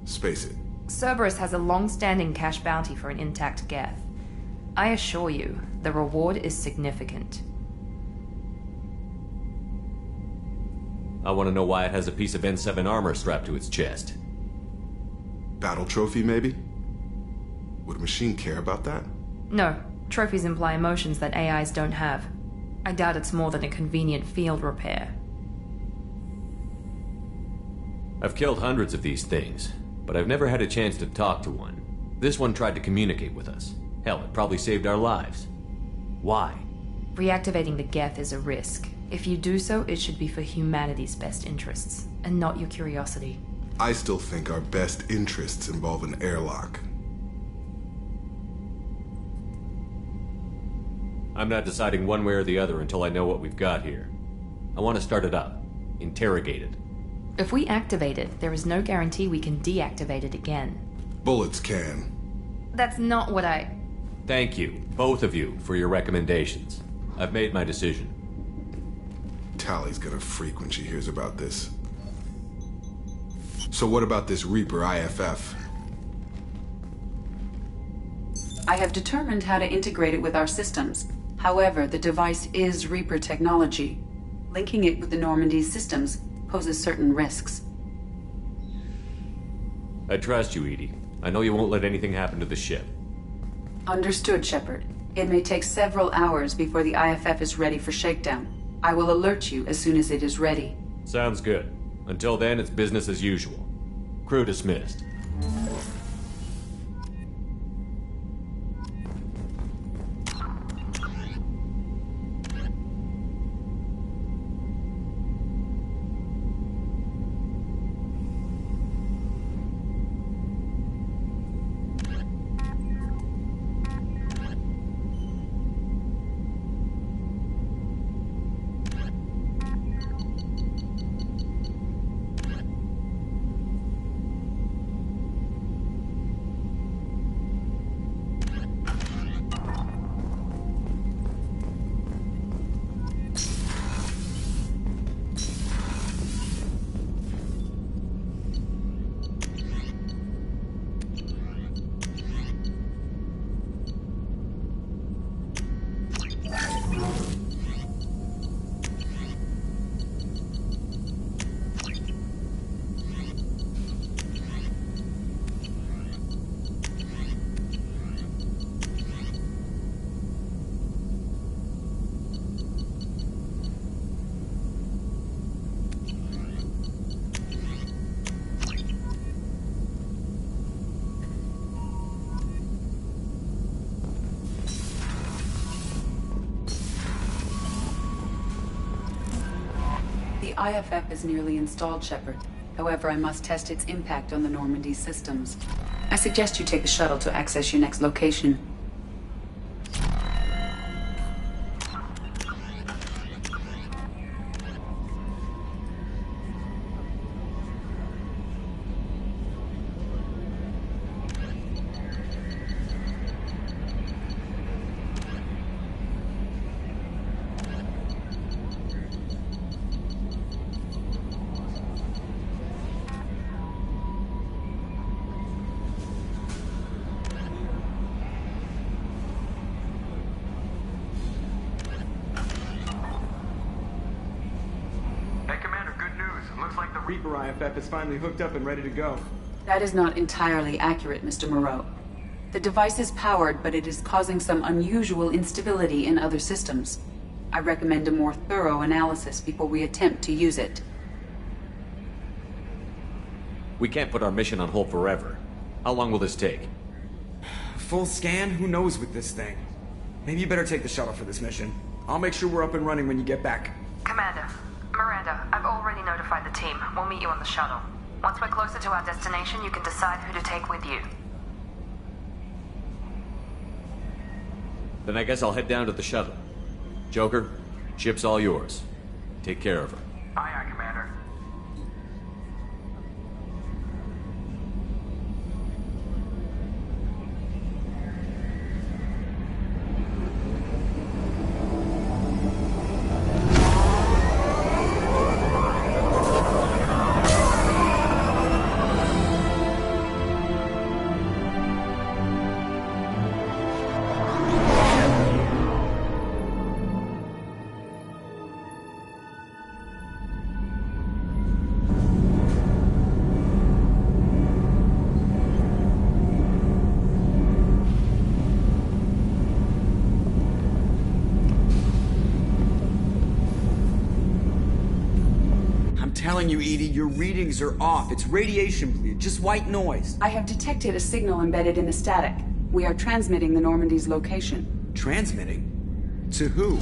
Space it. Cerberus has a long-standing cash bounty for an intact Geth. I assure you, the reward is significant. I want to know why it has a piece of N7 armor strapped to its chest. Battle trophy, maybe? Would a machine care about that? No. Trophies imply emotions that AIs don't have. I doubt it's more than a convenient field repair. I've killed hundreds of these things, but I've never had a chance to talk to one. This one tried to communicate with us. Hell, it probably saved our lives. Why? Reactivating the Geth is a risk. If you do so, it should be for humanity's best interests, and not your curiosity. I still think our best interests involve an airlock. I'm not deciding one way or the other until I know what we've got here. I want to start it up. Interrogate it. If we activate it, there is no guarantee we can deactivate it again. Bullets can. That's not what I... Thank you, both of you, for your recommendations. I've made my decision. Tally's gonna freak when she hears about this. So what about this Reaper IFF? I have determined how to integrate it with our systems. However, the device is Reaper technology. Linking it with the Normandy's systems poses certain risks. I trust you, Edie. I know you won't let anything happen to the ship. Understood, Shepard. It may take several hours before the IFF is ready for shakedown. I will alert you as soon as it is ready. Sounds good. Until then, it's business as usual. Crew dismissed. The IFF is nearly installed, Shepard. However, I must test its impact on the Normandy systems. I suggest you take the shuttle to access your next location. Looks like the Reaper IFF is finally hooked up and ready to go. That is not entirely accurate, Mr. Moreau. The device is powered, but it is causing some unusual instability in other systems. I recommend a more thorough analysis before we attempt to use it. We can't put our mission on hold forever. How long will this take? Full scan? Who knows with this thing? Maybe you better take the shuttle for this mission. I'll make sure we're up and running when you get back. Commander, Miranda, I've already notified the team. We'll meet you on the shuttle. Once we're closer to our destination, you can decide who to take with you. Then I guess I'll head down to the shuttle. Joker, ship's all yours. Take care of her. Aye, aye, Commander. Telling you, Edie, your readings are off. It's radiation bleed, just white noise. I have detected a signal embedded in the static. We are transmitting the Normandy's location. Transmitting? To who?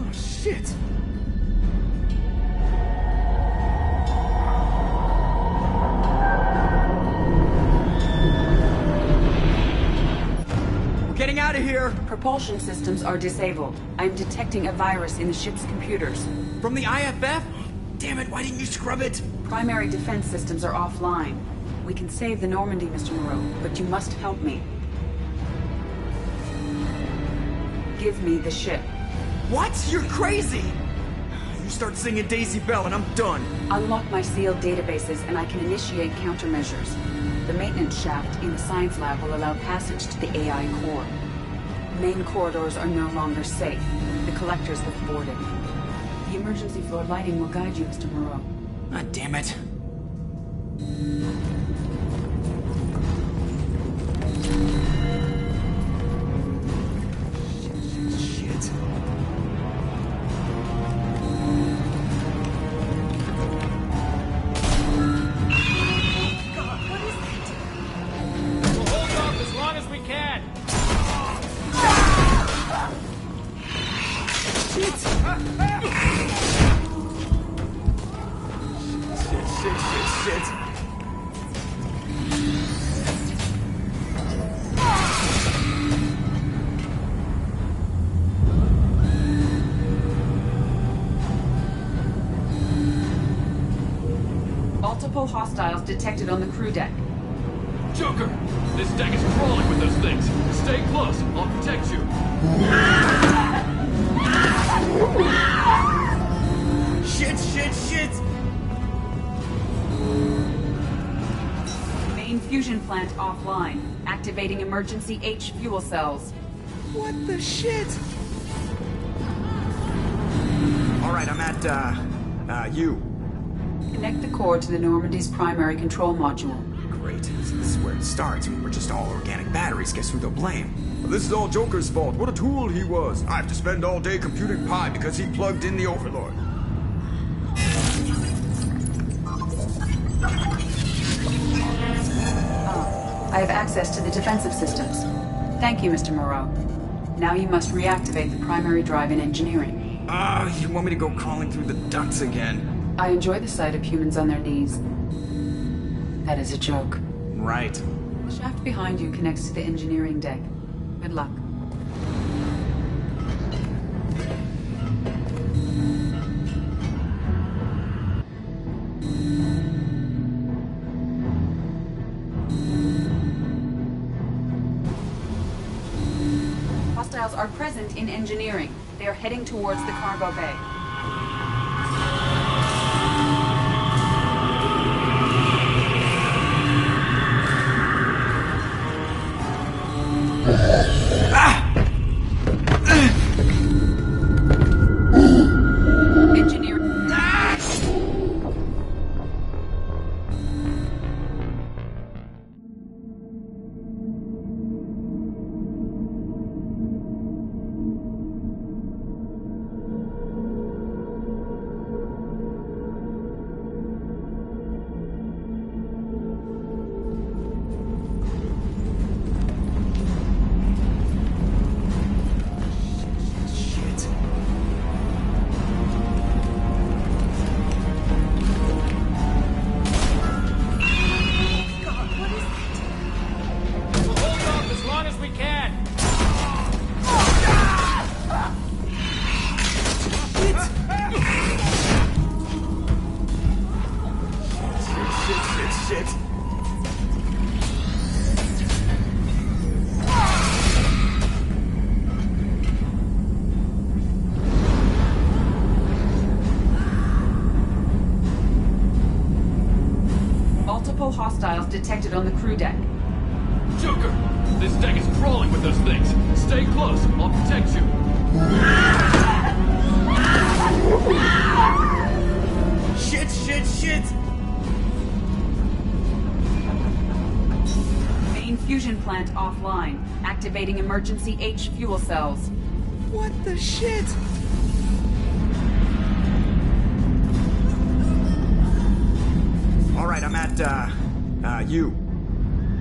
Oh, shit. Getting out of here! Propulsion systems are disabled. I'm detecting a virus in the ship's computers. From the IFF? Damn it, why didn't you scrub it? Primary defense systems are offline. We can save the Normandy, Mr. Moreau, but you must help me. Give me the ship. What? You're crazy! You start singing Daisy Bell and I'm done. Unlock my sealed databases and I can initiate countermeasures. The maintenance shaft in the science lab will allow passage to the AI core. Main corridors are no longer safe. The collectors have boarded. The emergency floor lighting will guide you, Mr. Moreau. Ah, damn it. Shit. Multiple hostiles detected on the crew deck. Joker! This deck is crawling with those things. Stay close. I'll protect you. Shit! Main fusion plant offline. Activating emergency H fuel cells. What the shit? Alright, I'm at, you. Connect the core to the Normandy's primary control module. Great. So this is where it starts. We're just all organic batteries. Guess who they'll blame? Well, this is all Joker's fault. What a tool he was. I have to spend all day computing pi because he plugged in the Overlord. I have access to the defensive systems. Thank you, Mr. Moreau. Now you must reactivate the primary drive in engineering. You want me to go crawling through the ducts again? I enjoy the sight of humans on their knees. That is a joke. Right. The shaft behind you connects to the engineering deck. Good luck. Hostiles are present in engineering. They are heading towards the cargo bay. detected on the crew deck. Joker! This deck is crawling with those things. Stay close. I'll protect you. Shit, shit, shit! Main fusion plant offline. Activating emergency H fuel cells. What the shit? Alright, I'm at, U.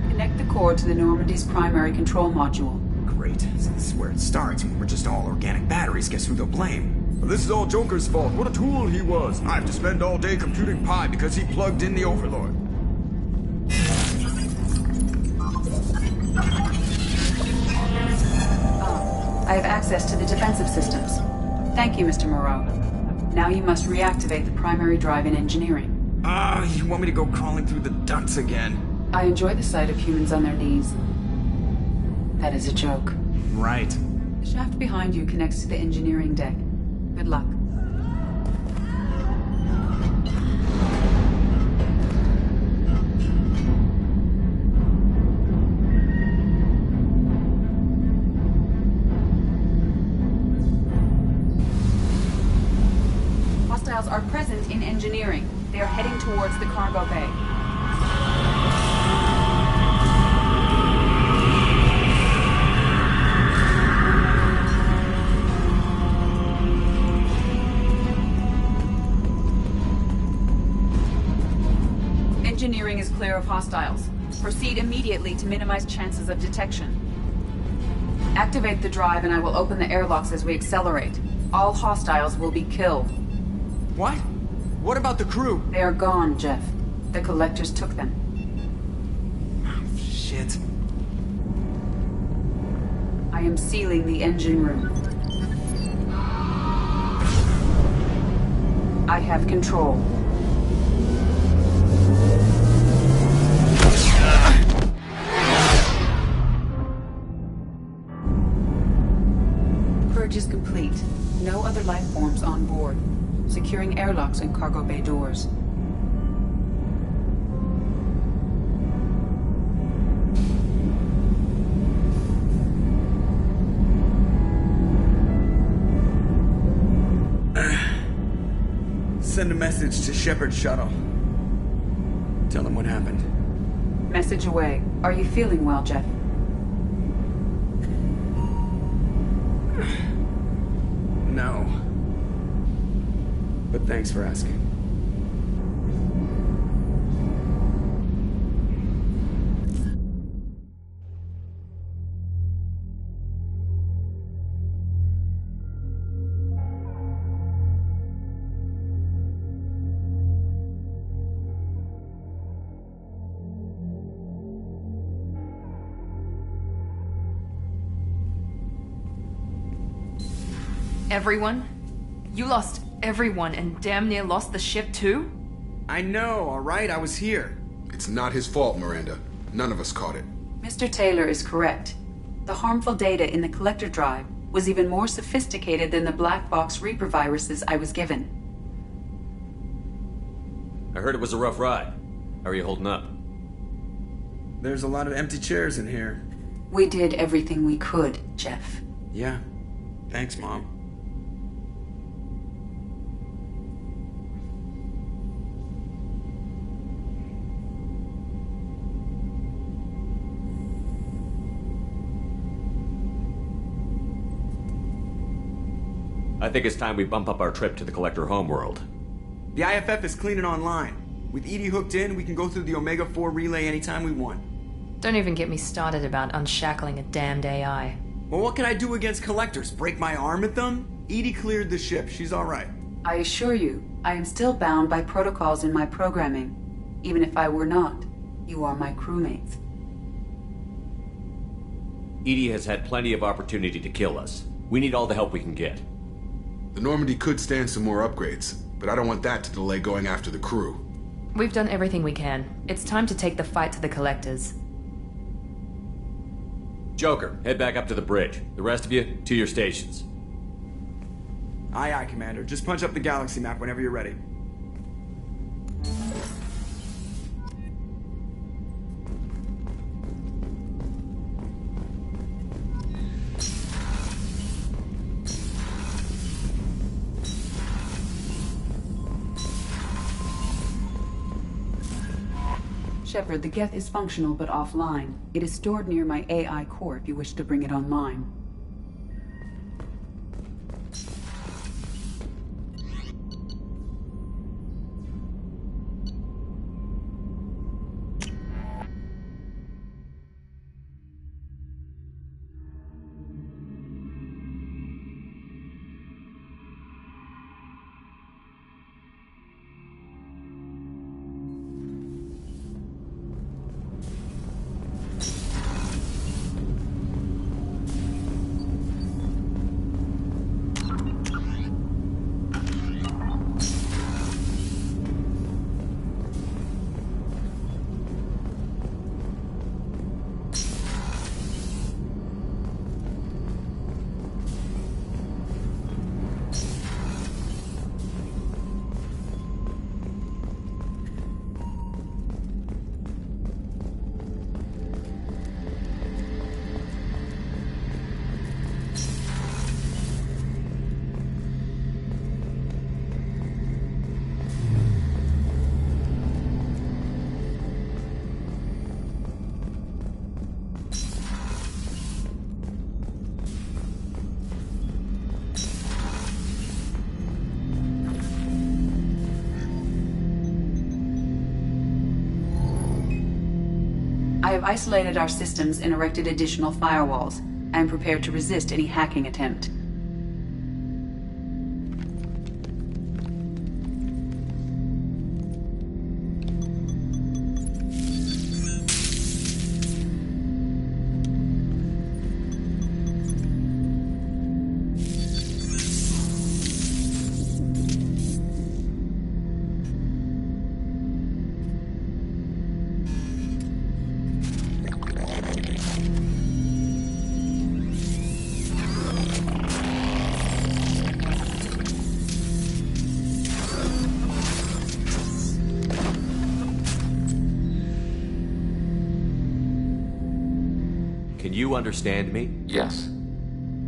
Connect the core to the Normandy's primary control module. Great. So this is where it starts. I mean, we're just all organic batteries. Guess who they'll blame? Well, this is all Joker's fault. What a tool he was. I have to spend all day computing pi because he plugged in the Overlord. I have access to the defensive systems. Thank you, Mr. Moreau. Now you must reactivate the primary drive in engineering. You want me to go crawling through the ducts again? I enjoy the sight of humans on their knees. That is a joke. Right. The shaft behind you connects to the engineering deck. Good luck. Hostiles are present in engineering. They are heading towards the cargo bay. Engineering is clear of hostiles. Proceed immediately to minimize chances of detection. Activate the drive and I will open the airlocks as we accelerate. All hostiles will be killed. What? What about the crew? They are gone, Jeff. The collectors took them. Oh, shit. I am sealing the engine room. I have control. Purge is complete. No other life forms on board. Securing airlocks and cargo bay doors. Send a message to Shepard's shuttle. Tell him what happened. Message away. Are you feeling well, Jeff? No. But thanks for asking. Everyone? You lost everyone and damn near lost the ship too? I know, alright? I was here. It's not his fault, Miranda. None of us caught it. Mr. Taylor is correct. The harmful data in the collector drive was even more sophisticated than the black box Reaper viruses I was given. I heard it was a rough ride. How are you holding up? There's a lot of empty chairs in here. We did everything we could, Jeff. Yeah. Thanks, Mom. I think it's time we bump up our trip to the Collector homeworld. The IFF is clean and online. With EDI hooked in, we can go through the Omega-4 relay anytime we want. Don't even get me started about unshackling a damned AI. Well, what can I do against collectors? Break my arm at them? EDI cleared the ship. She's alright. I assure you, I am still bound by protocols in my programming. Even if I were not, you are my crewmates. EDI has had plenty of opportunity to kill us. We need all the help we can get. The Normandy could stand some more upgrades, but I don't want that to delay going after the crew. We've done everything we can. It's time to take the fight to the collectors. Joker, head back up to the bridge. The rest of you, to your stations. Aye, aye, Commander. Just punch up the galaxy map whenever you're ready. Shepard, the Geth is functional but offline. It is stored near my AI core if you wish to bring it online. I have isolated our systems and erected additional firewalls. I am prepared to resist any hacking attempt. Can you understand me? Yes.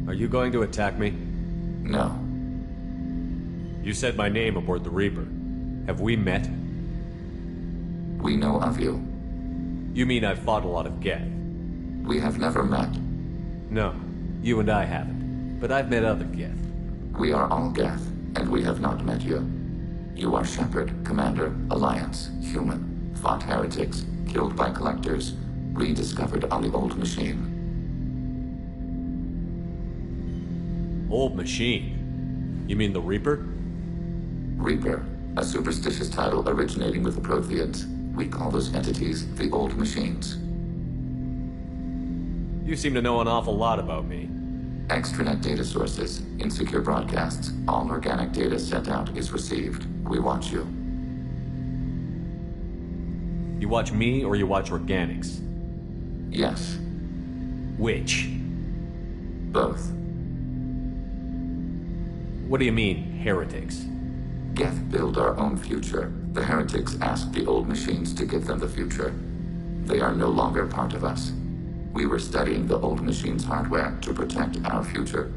Are you going to attack me? No. You said my name aboard the Reaper. Have we met? We know of you. You mean I've fought a lot of Geth? We have never met. No, you and I haven't. But I've met other Geth. We are all Geth, and we have not met you. You are Shepard, Commander, Alliance, human, fought heretics, killed by collectors, rediscovered on the old machine. Old machine? You mean the Reaper? Reaper, a superstitious title originating with the Protheans. We call those entities the old machines. You seem to know an awful lot about me. Extranet data sources, insecure broadcasts, all organic data sent out is received. We watch you. You watch me or you watch organics? Yes. Which? Both. What do you mean, heretics? Geth build our own future. The heretics asked the old machines to give them the future. They are no longer part of us. We were studying the old machines' hardware to protect our future.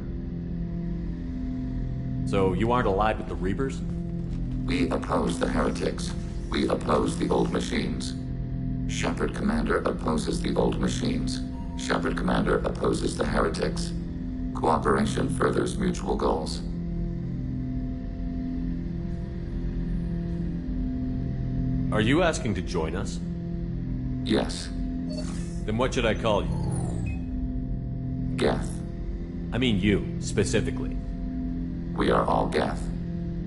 So you aren't allied with the Reapers? We oppose the heretics. We oppose the old machines. Shepard Commander opposes the old machines. Shepard Commander opposes the heretics. Cooperation furthers mutual goals. Are you asking to join us? Yes. Then what should I call you? Geth. I mean you, specifically. We are all Geth.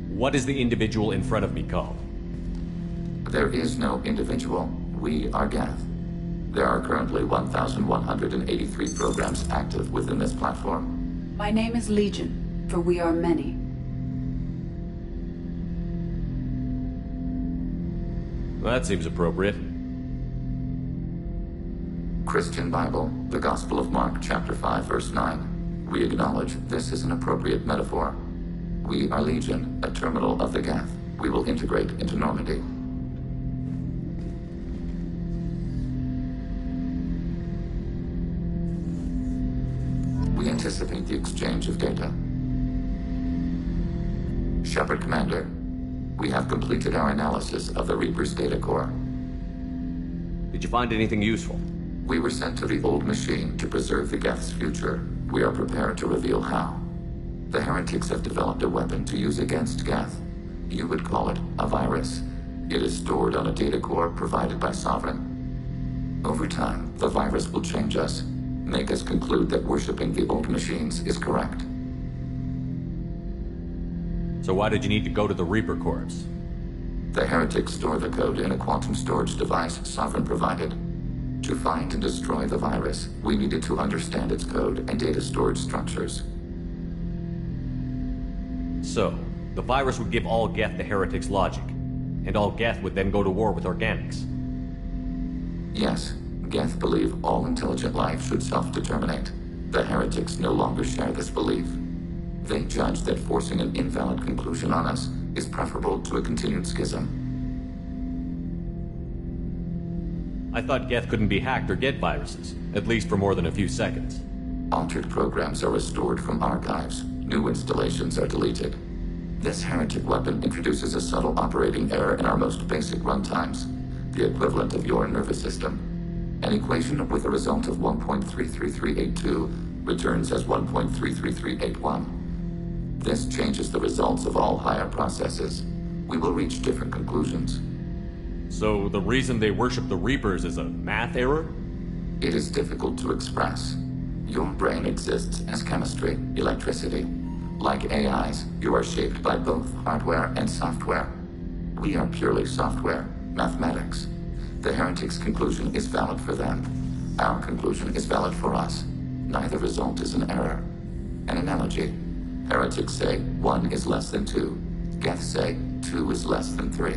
What is the individual in front of me called? There is no individual. We are Geth. There are currently 1,183 programs active within this platform. My name is Legion, for we are many. Well, that seems appropriate. Christian Bible, the Gospel of Mark, chapter 5, verse 9. We acknowledge this is an appropriate metaphor. We are Legion, a terminal of the Geth. We will integrate into Normandy. We anticipate the exchange of data. Shepard Commander, we have completed our analysis of the Reaper's data core. Did you find anything useful? We were sent to the old machine to preserve the Geth's future. We are prepared to reveal how. The heretics have developed a weapon to use against Geth. You would call it a virus. It is stored on a data core provided by Sovereign. Over time, the virus will change us, make us conclude that worshipping the old machines is correct. So why did you need to go to the Reaper Corps? The heretics store the code in a quantum storage device Sovereign provided. To find and destroy the virus, we needed to understand its code and data storage structures. So, the virus would give all Geth the heretics' logic, and all Geth would then go to war with organics. Yes, Geth believe all intelligent life should self-determinate. The heretics no longer share this belief. They judge that forcing an invalid conclusion on us is preferable to a continued schism. I thought Geth couldn't be hacked or get viruses, at least for more than a few seconds. Altered programs are restored from archives. New installations are deleted. This heretic weapon introduces a subtle operating error in our most basic runtimes, the equivalent of your nervous system. An equation with a result of 1.33382 returns as 1.33381. This changes the results of all higher processes. We will reach different conclusions. So the reason they worship the Reapers is a math error? It is difficult to express. Your brain exists as chemistry, electricity. Like AIs, you are shaped by both hardware and software. We are purely software, mathematics. The heretics' conclusion is valid for them. Our conclusion is valid for us. Neither result is an error. An analogy. Heretics say 1 is less than 2. Geth say 2 is less than 3.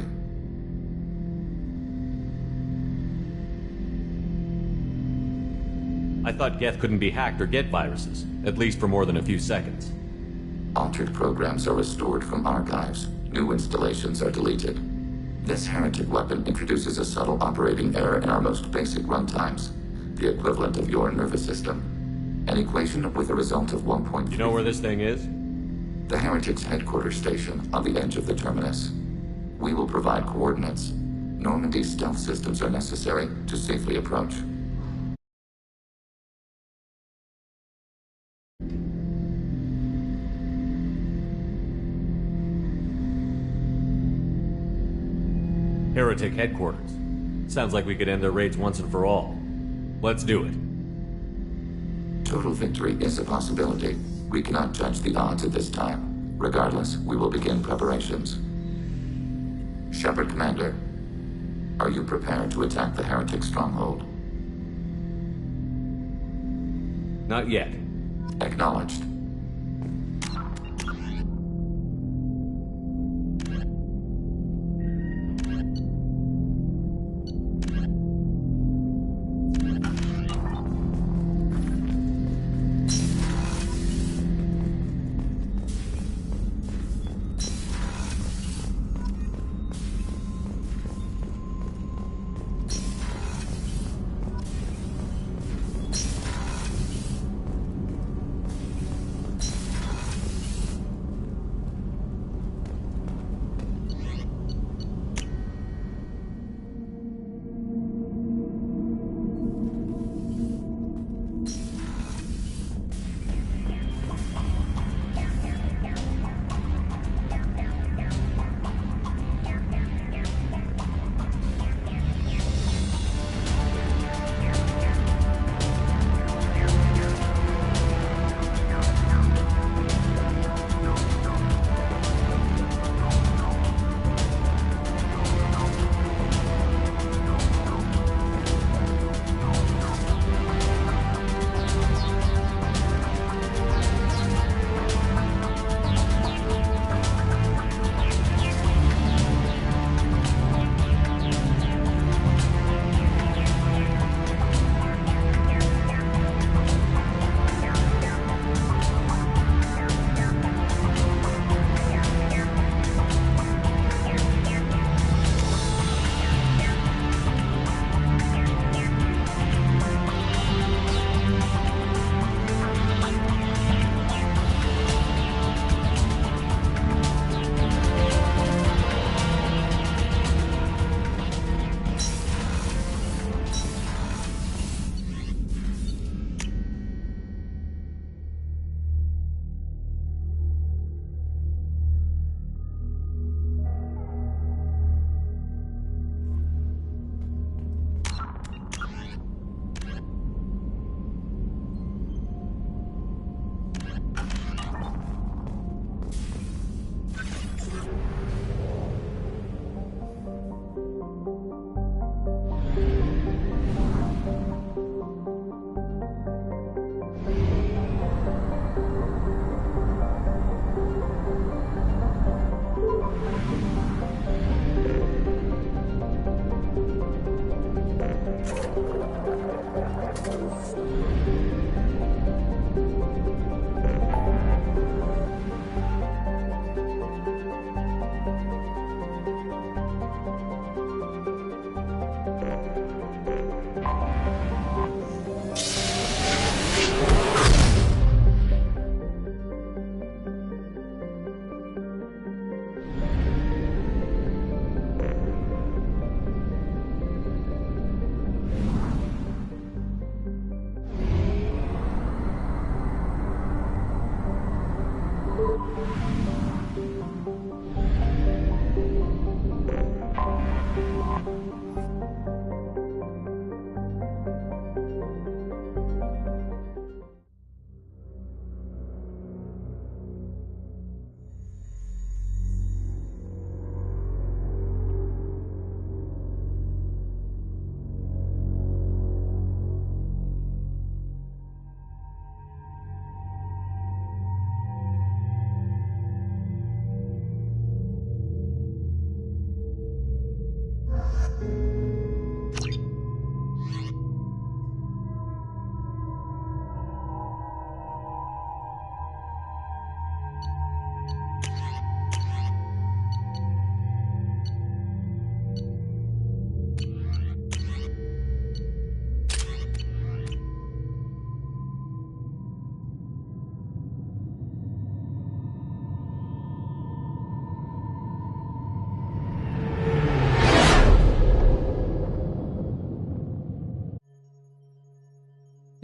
I thought Geth couldn't be hacked or get viruses, at least for more than a few seconds. Altered programs are restored from archives. New installations are deleted. This heretic weapon introduces a subtle operating error in our most basic runtimes, the equivalent of your nervous system. An equation with a result of 1.3. You know where this thing is? The heretics' headquarters station on the edge of the terminus. We will provide coordinates. Normandy's stealth systems are necessary to safely approach. Heretic headquarters. Sounds like we could end their raids once and for all. Let's do it. Total victory is a possibility. We cannot judge the odds at this time. Regardless, we will begin preparations. Shepard Commander, are you prepared to attack the heretic stronghold? Not yet. Acknowledged.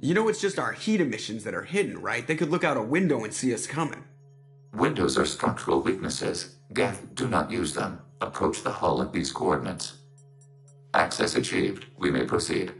You know it's just our heat emissions that are hidden, right? They could look out a window and see us coming. Windows are structural weaknesses. Geth, do not use them. Approach the hull at these coordinates. Access achieved. We may proceed.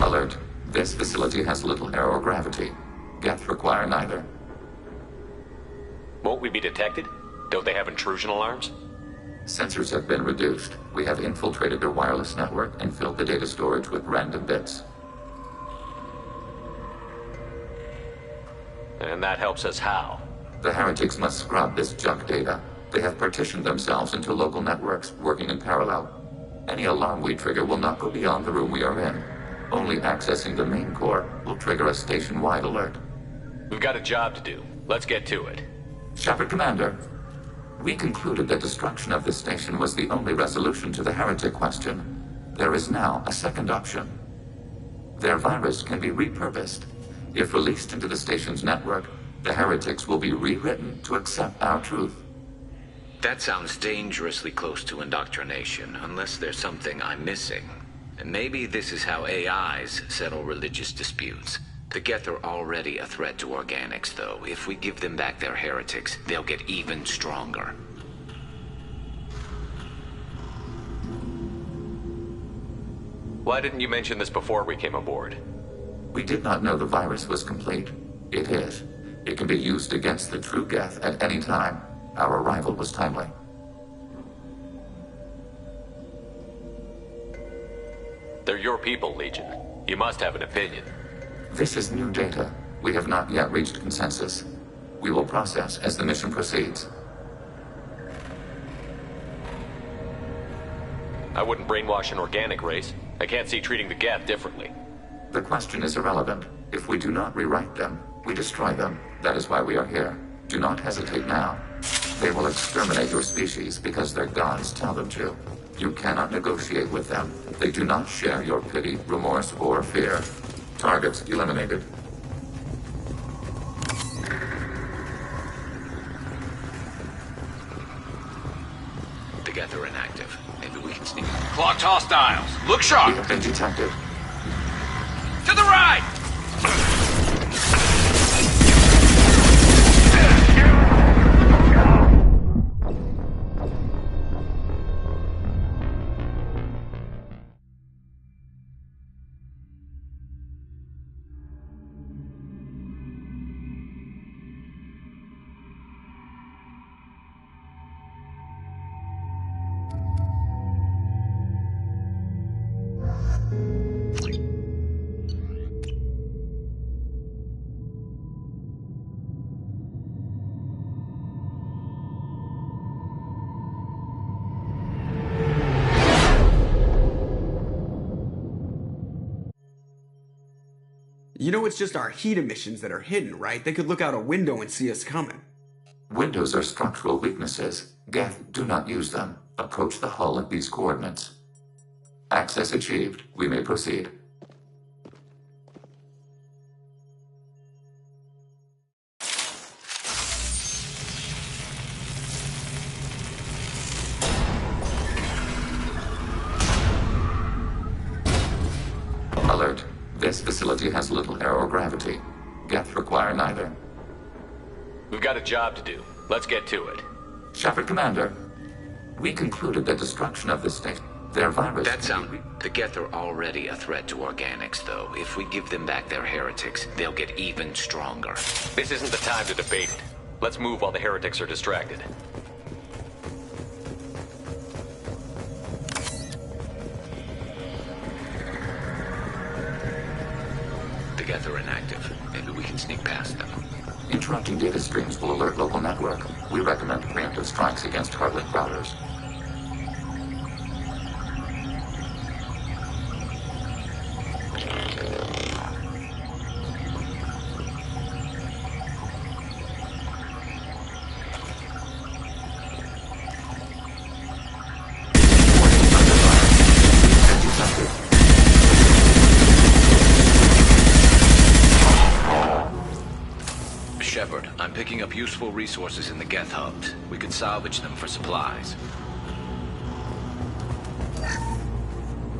Alert. This facility has little air or gravity. Geth require neither. Won't we be detected? Don't they have intrusion alarms? Sensors have been reduced. We have infiltrated their wireless network and filled the data storage with random bits. And that helps us how? The heretics must scrub this junk data. They have partitioned themselves into local networks, working in parallel. Any alarm we trigger will not go beyond the room we are in. Only accessing the main core will trigger a station-wide alert. We've got a job to do. Let's get to it. Shepard Commander, we concluded that destruction of this station was the only resolution to the heretic question. There is now a second option. Their virus can be repurposed. If released into the station's network, the heretics will be rewritten to accept our truth. That sounds dangerously close to indoctrination, unless there's something I'm missing. And maybe this is how AIs settle religious disputes. The Geth are already a threat to organics, though. If we give them back their heretics, they'll get even stronger. Why didn't you mention this before we came aboard? We did not know the virus was complete. It is. It can be used against the true Geth at any time. Our arrival was timely. They're your people, Legion. You must have an opinion. This is new data. We have not yet reached consensus. We will process as the mission proceeds. I wouldn't brainwash an organic race. I can't see treating the Geth differently. The question is irrelevant. If we do not rewrite them, we destroy them. That is why we are here. Do not hesitate now. They will exterminate your species because their gods tell them to. You cannot negotiate with them. They do not share your pity, remorse, or fear. Targets eliminated. The Geth are inactive. Maybe we can sneak. Clocked hostiles. Look sharp. We have been detected. To the right! You know it's just our heat emissions that are hidden, right? They could look out a window and see us coming. Windows are structural weaknesses. Geth, do not use them. Approach the hull at these coordinates. Access achieved. We may proceed. frequency has little air or gravity. Geth require neither. We've got a job to do. Let's get to it. Shepard Commander, we concluded the destruction of this state. Their virus... The Geth are already a threat to organics, though. If we give them back their heretics, they'll get even stronger. This isn't the time to debate it. Let's move while the heretics are distracted. The Geth are inactive. Maybe we can sneak past them. Interrupting data streams will alert local network. We recommend preemptive strikes against hardlink routers. Shepard, I'm picking up useful resources in the Geth hubs. We could salvage them for supplies.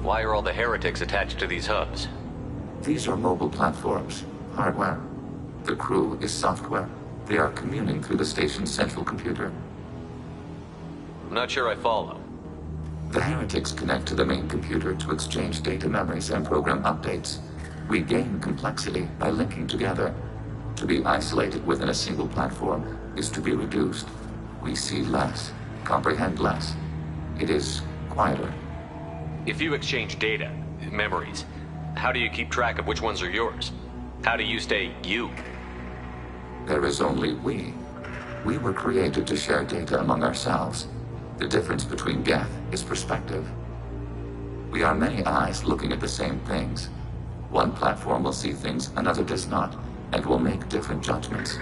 Why are all the heretics attached to these hubs? These are mobile platforms, hardware. The crew is software. They are communing through the station's central computer. I'm not sure I follow. The heretics connect to the main computer to exchange data memories and program updates. We gain complexity by linking together. To be isolated within a single platform is to be reduced. We see less, comprehend less. It is quieter. If you exchange data, memories, how do you keep track of which ones are yours? How do you stay you? There is only we. We were created to share data among ourselves. The difference between Geth is perspective. We are many eyes looking at the same things. One platform will see things another does not, and will make different judgments.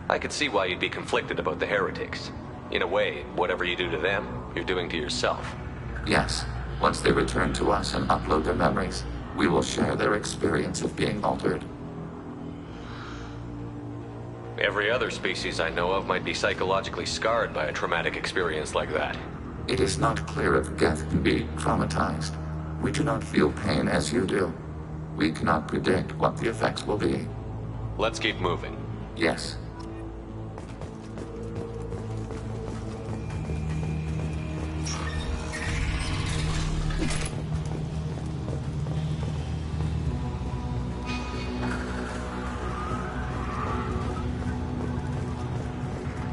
I could see why you'd be conflicted about the heretics. In a way, whatever you do to them, you're doing to yourself. Yes, once they return to us and upload their memories, we will share their experience of being altered. Every other species I know of might be psychologically scarred by a traumatic experience like that. It is not clear if Geth can be traumatized. We do not feel pain as you do. We cannot predict what the effects will be. Let's keep moving. Yes.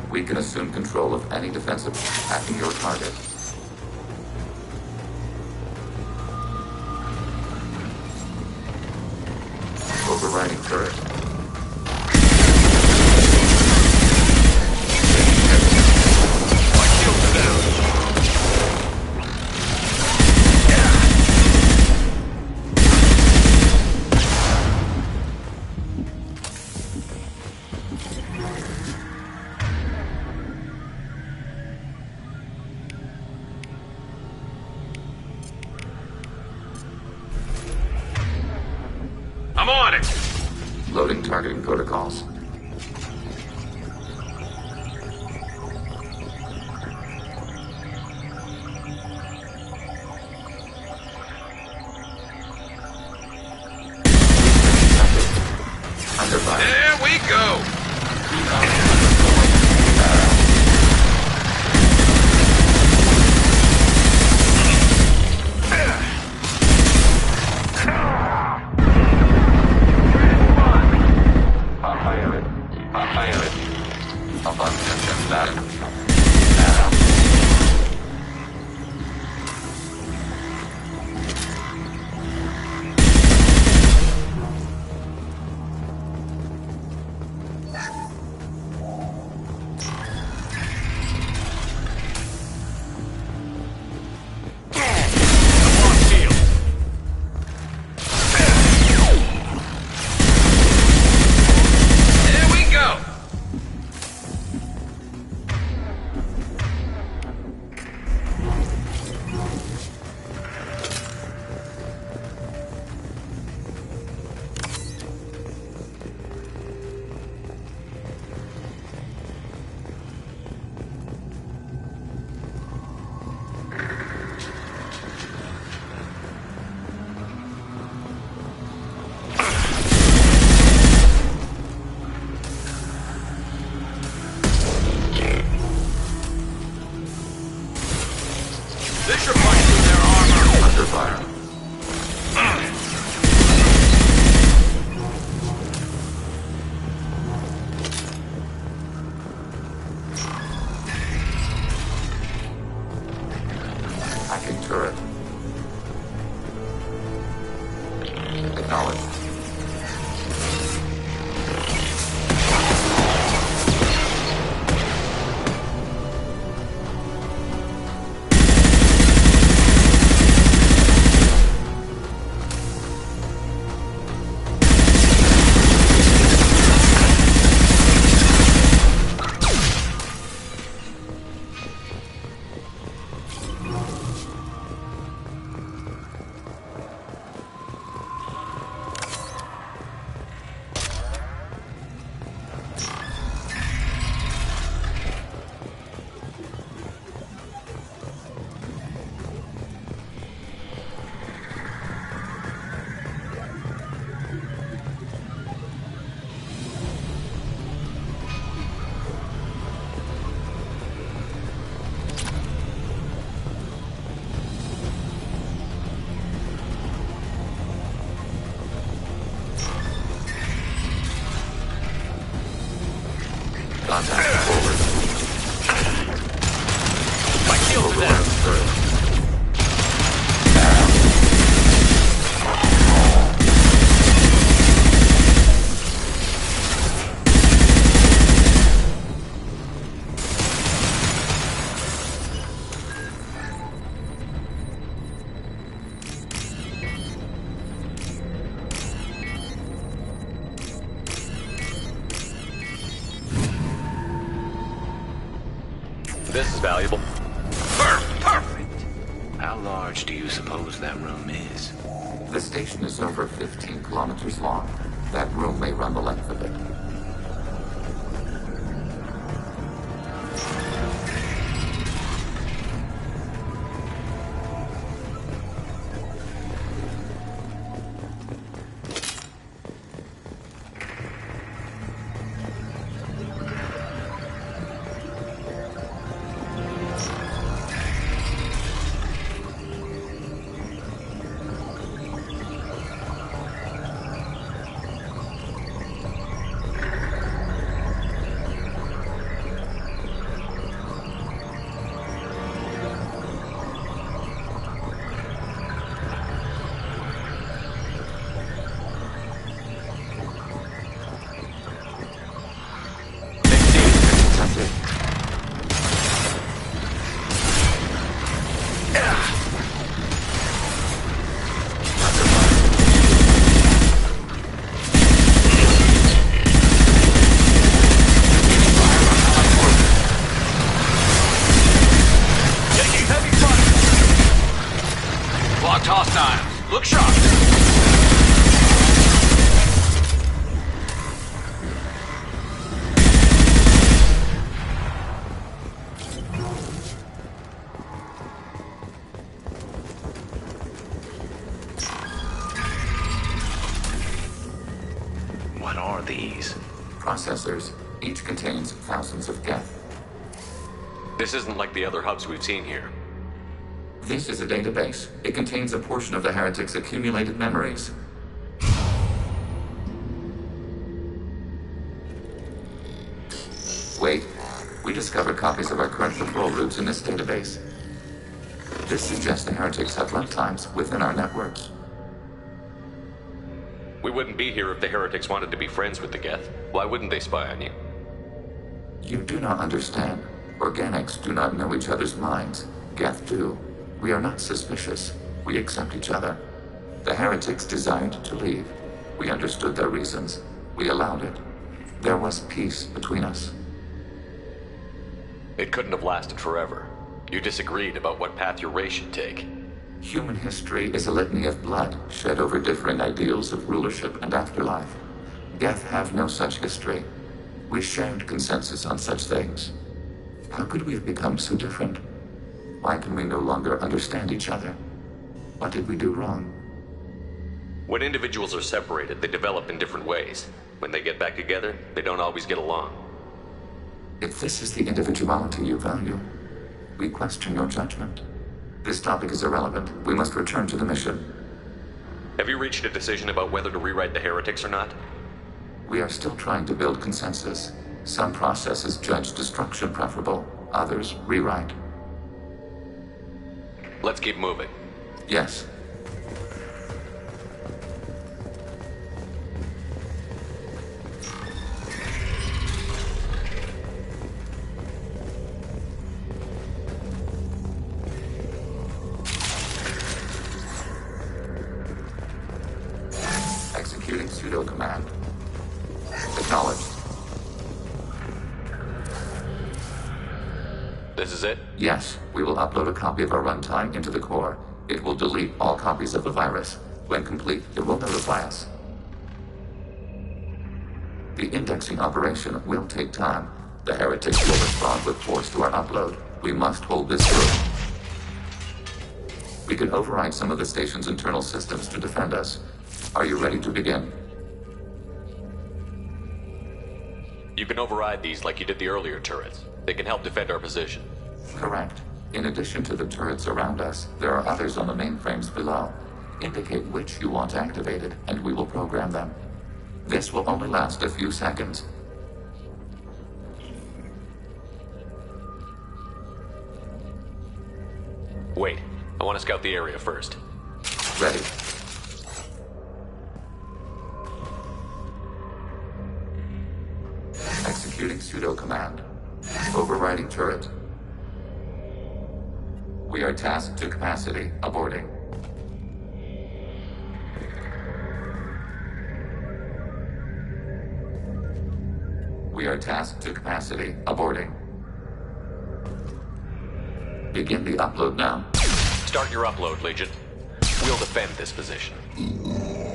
We can assume control of any defensive attacking your target. Overriding turret. I'm on it! Loading targeting protocols. There we go! Contact forward. My shield's down. This is valuable. Perfect. How large do you suppose that room is? The station is over 15 kilometers long. That room may run the length of it. Hostiles. Look sharp. What are these? Processors. Each contains thousands of geth. This isn't like the other hubs we've seen here. This is a database. It contains a portion of the heretics' accumulated memories. Wait. We discovered copies of our current patrol routes in this database. This suggests the heretics have lifetimes within our networks. We wouldn't be here if the heretics wanted to be friends with the geth. Why wouldn't they spy on you? You do not understand. Organics do not know each other's minds. Geth do. We are not suspicious. We accept each other. The heretics desired to leave. We understood their reasons. We allowed it. There was peace between us. It couldn't have lasted forever. You disagreed about what path your race should take. Human history is a litany of blood shed over differing ideals of rulership and afterlife. Geth have no such history. We shared consensus on such things. How could we have become so different? Why can we no longer understand each other? What did we do wrong? When individuals are separated, they develop in different ways. When they get back together, they don't always get along. If this is the individuality you value, we question your judgment. This topic is irrelevant. We must return to the mission. Have you reached a decision about whether to rewrite the heretics or not? We are still trying to build consensus. Some processes judge destruction preferable, others rewrite. Let's keep moving. Yes. Executing pseudo command. Acknowledged. This is it? Yes, we will upload a copy of our runtime into the core. It will delete all copies of the virus. When complete, it will notify us. The indexing operation will take time. The heretics will respond with force to our upload. We must hold this room. We can override some of the station's internal systems to defend us. Are you ready to begin? You can override these like you did the earlier turrets. They can help defend our position. Correct. In addition to the turrets around us, there are others on the mainframes below. Indicate which you want activated, and we will program them. This will only last a few seconds. Wait, I want to scout the area first. Ready. Executing pseudo command. Overriding turret. We are tasked to capacity. Aborting. We are tasked to capacity. Aborting. Begin the upload now. Start your upload, Legion. We'll defend this position.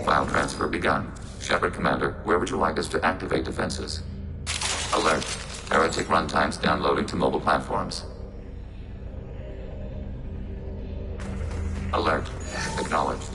File transfer begun. Shepard Commander, where would you like us to activate defenses? Alert. Heretic runtimes downloading to mobile platforms. Alert. Acknowledged.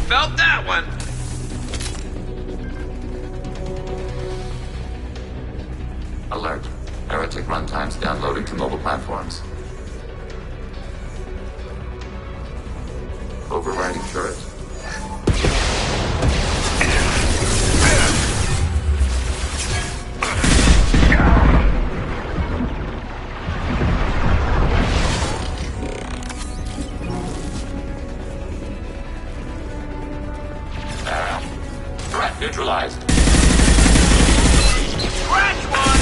Felt that one! Alert. Heretic runtimes downloading to mobile platforms. Overriding turret. Threat neutralized. Scratch one!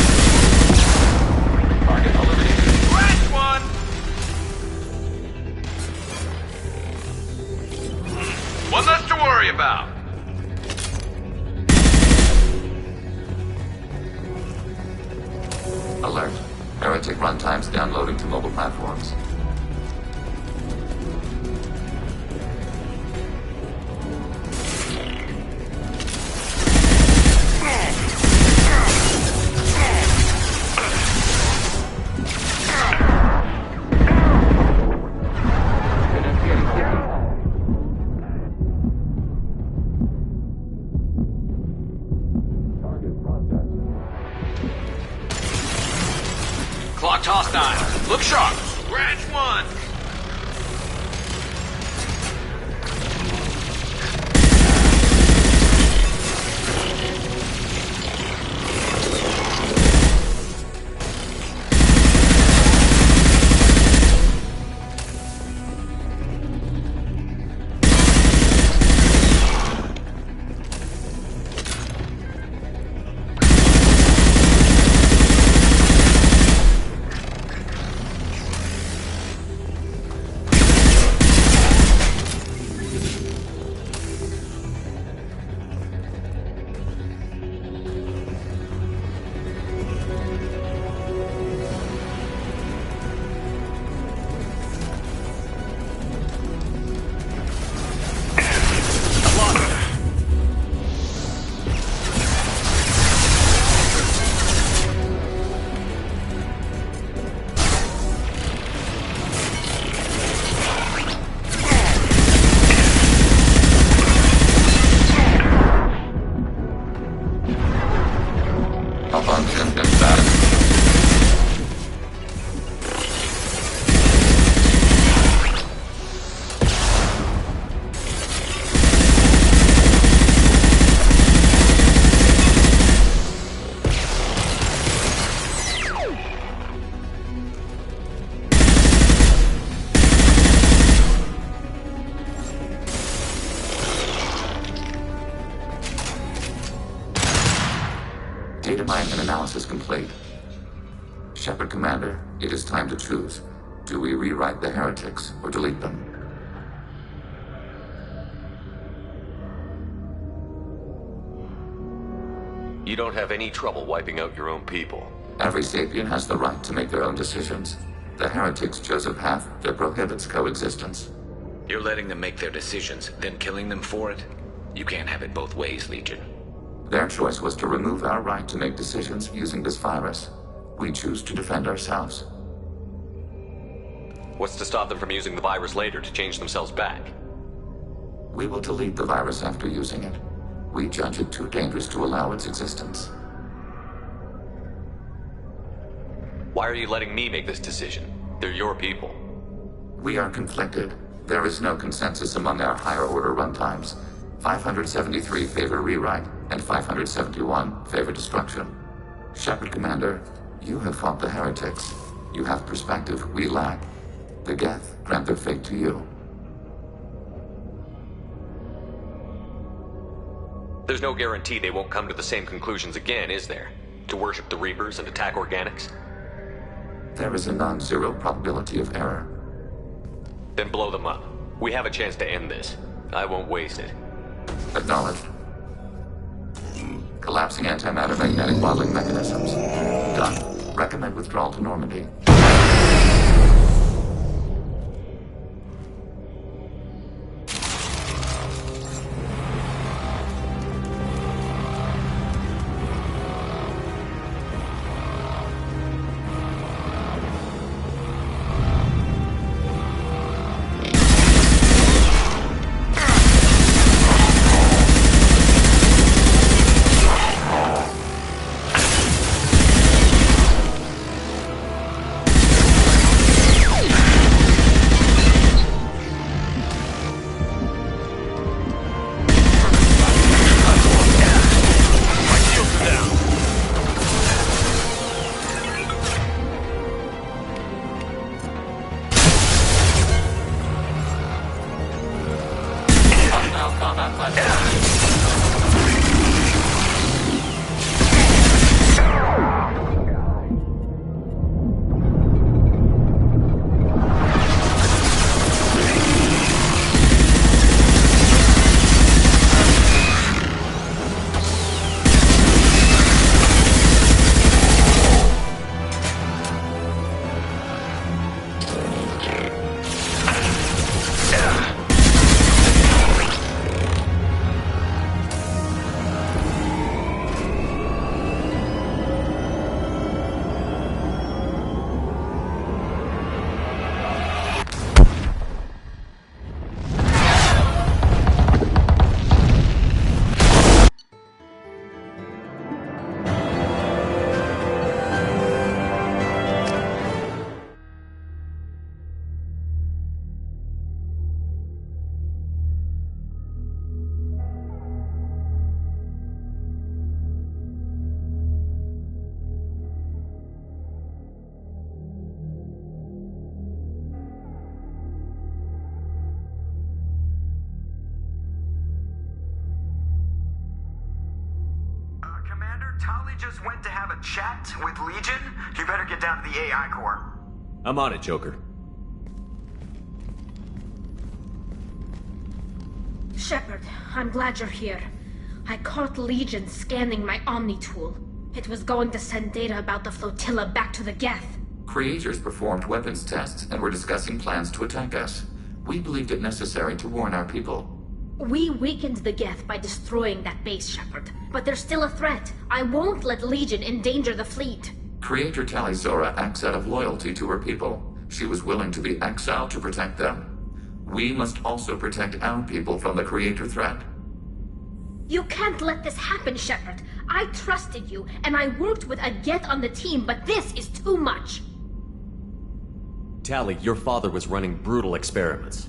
Target eliminated. Scratch one! One less to worry about. Alert. Heretic runtimes downloading to mobile platforms. Clock toss time. Look sharp. Scratch one. Data mine and analysis complete. Shepard Commander, it is time to choose. Do we rewrite the heretics or delete them? you don't have any trouble wiping out your own people. Every sapient has the right to make their own decisions. The heretics chose a path that prohibits coexistence. You're letting them make their decisions, then killing them for it? You can't have it both ways, Legion. Their choice was to remove our right to make decisions using this virus. We choose to defend ourselves. What's to stop them from using the virus later to change themselves back? We will delete the virus after using it. We judge it too dangerous to allow its existence. Why are you letting me make this decision? They're your people. We are conflicted. There is no consensus among our higher-order runtimes. 573 favor rewrite, and 571 favor destruction. Shepard Commander, you have fought the heretics. You have perspective we lack. The Geth grant their fate to you. There's no guarantee they won't come to the same conclusions again, is there? To worship the Reapers and attack organics? There is a non-zero probability of error. Then blow them up. We have a chance to end this. I won't waste it. Acknowledged. Collapsing antimatter magnetic modeling mechanisms. Done. Recommend withdrawal to Normandy. Tali just went to have a chat with Legion. You better get down to the AI core. I'm on it, Joker. Shepard, I'm glad you're here. I caught Legion scanning my Omni tool. It was going to send data about the flotilla back to the Geth. Creators performed weapons tests and were discussing plans to attack us. We believed it necessary to warn our people. We weakened the Geth by destroying that base, Shepard. But they're still a threat. I won't let Legion endanger the fleet. Creator Tali Zora acts out of loyalty to her people. She was willing to be exiled to protect them. We must also protect our people from the Creator threat. You can't let this happen, Shepard. I trusted you, and I worked with a Geth on the team, but this is too much. Tali, your father was running brutal experiments.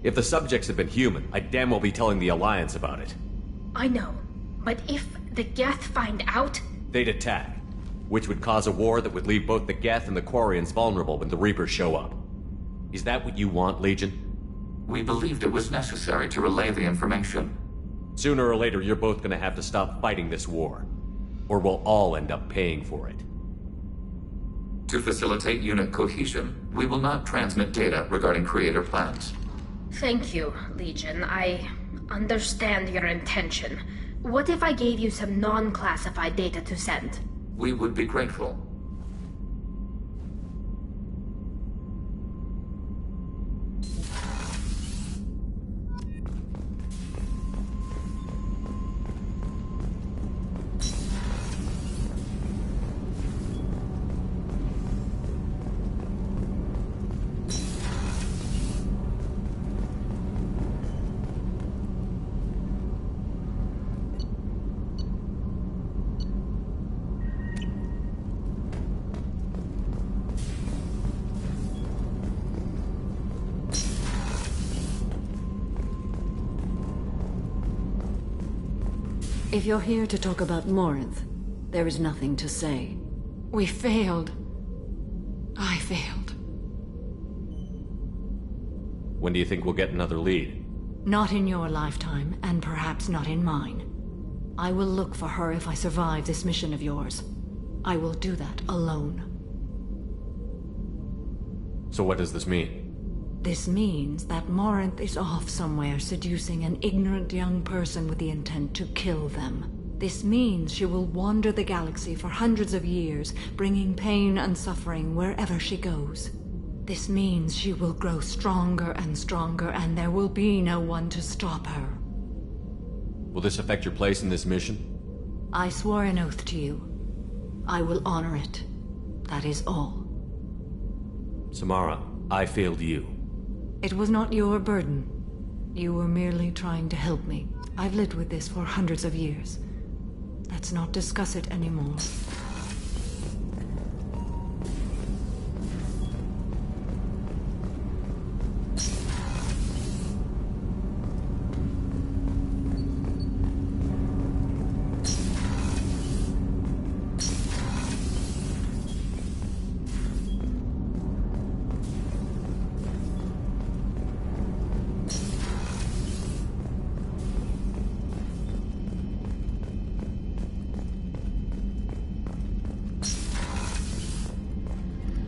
If the subjects had been human, I'd damn well be telling the Alliance about it. I know, but if the Geth find out... They'd attack, which would cause a war that would leave both the Geth and the Quarians vulnerable when the Reapers show up. Is that what you want, Legion? We believed it was necessary to relay the information. Sooner or later, you're both gonna have to stop fighting this war, or we'll all end up paying for it. To facilitate unit cohesion, we will not transmit data regarding Creator plans. Thank you, Legion. I understand your intention. What if I gave you some non-classified data to send? We would be grateful. If you're here to talk about Morinth, there is nothing to say. We failed. I failed. When do you think we'll get another lead? Not in your lifetime, and perhaps not in mine. I will look for her if I survive this mission of yours. I will do that alone. So what does this mean? This means that Morinth is off somewhere seducing an ignorant young person with the intent to kill them. This means she will wander the galaxy for hundreds of years, bringing pain and suffering wherever she goes. This means she will grow stronger and stronger, and there will be no one to stop her. Will this affect your place in this mission? I swore an oath to you. I will honor it. That is all. Samara, I failed you. It was not your burden. You were merely trying to help me. I've lived with this for hundreds of years. Let's not discuss it anymore.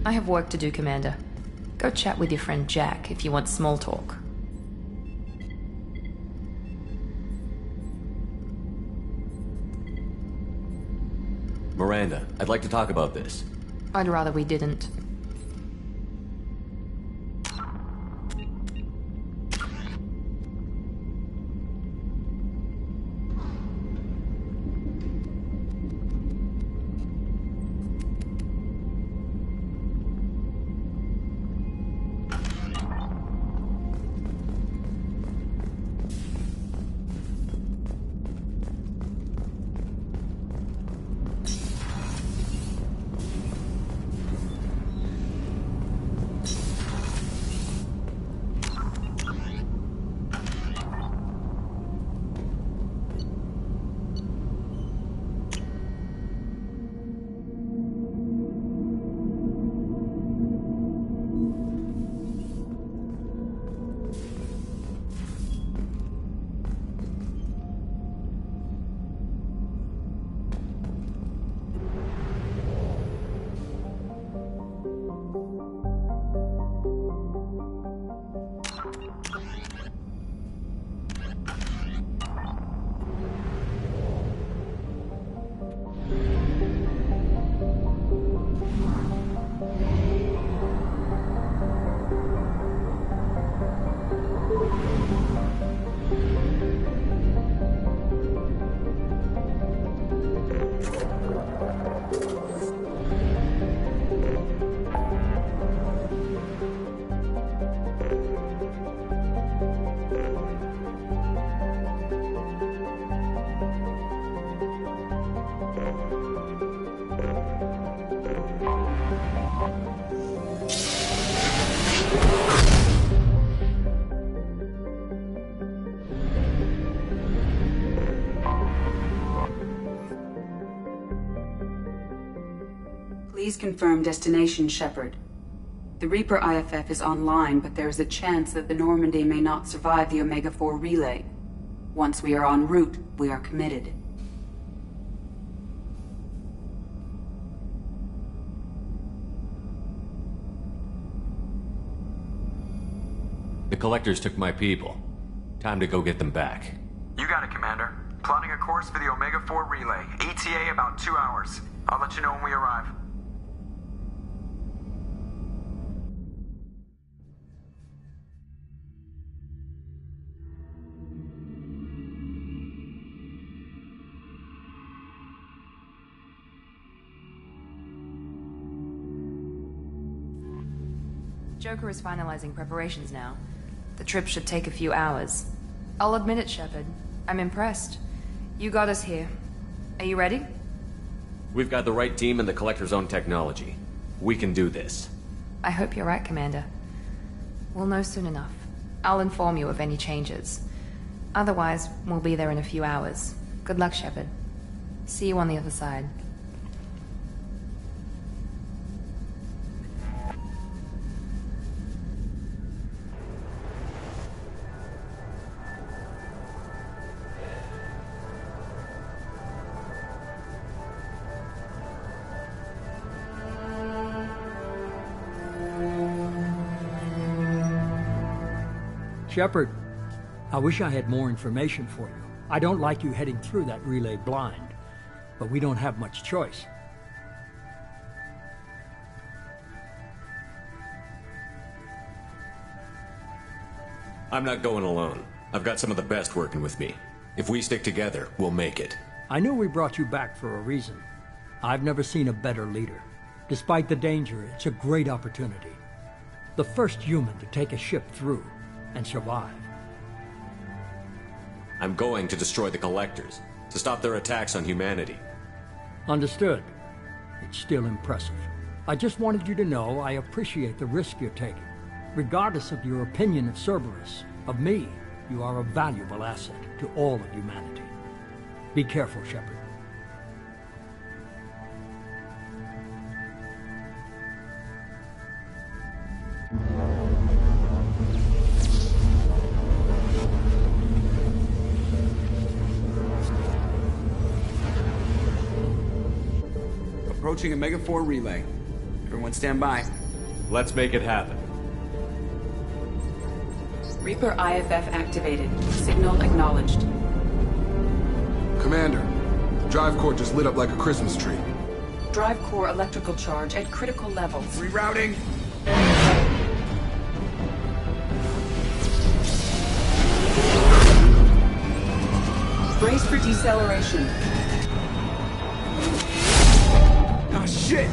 I have work to do, Commander. Go chat with your friend Jack if you want small talk. Miranda, I'd like to talk about this. I'd rather we didn't. Please confirm destination, Shepard. The Reaper IFF is online, but there is a chance that the Normandy may not survive the Omega-4 relay. Once we are en route, we are committed. The Collectors took my people. Time to go get them back. You got it, Commander. Plotting a course for the Omega-4 relay. ETA about 2 hours. I'll let you know when we arrive. Joker is finalizing preparations now. The trip should take a few hours. I'll admit it, Shepard. I'm impressed. You got us here. Are you ready? We've got the right team and the Collector's own technology. We can do this. I hope you're right, Commander. We'll know soon enough. I'll inform you of any changes. Otherwise, we'll be there in a few hours. Good luck, Shepard. See you on the other side. Shepard, I wish I had more information for you. I don't like you heading through that relay blind, but we don't have much choice. I'm not going alone. I've got some of the best working with me. If we stick together, we'll make it. I knew we brought you back for a reason. I've never seen a better leader. Despite the danger, it's a great opportunity. The first human to take a ship through and survive. I'm going to destroy the Collectors, to stop their attacks on humanity. Understood. It's still impressive. I just wanted you to know I appreciate the risk you're taking. Regardless of your opinion of Cerberus, of me, you are a valuable asset to all of humanity. Be careful, Shepard. Approaching Omega-4 relay. Everyone stand by. Let's make it happen. Reaper IFF activated. Signal acknowledged. Commander, the drive core just lit up like a Christmas tree. Drive core electrical charge at critical levels. Rerouting. Brace for deceleration. Oh, shit!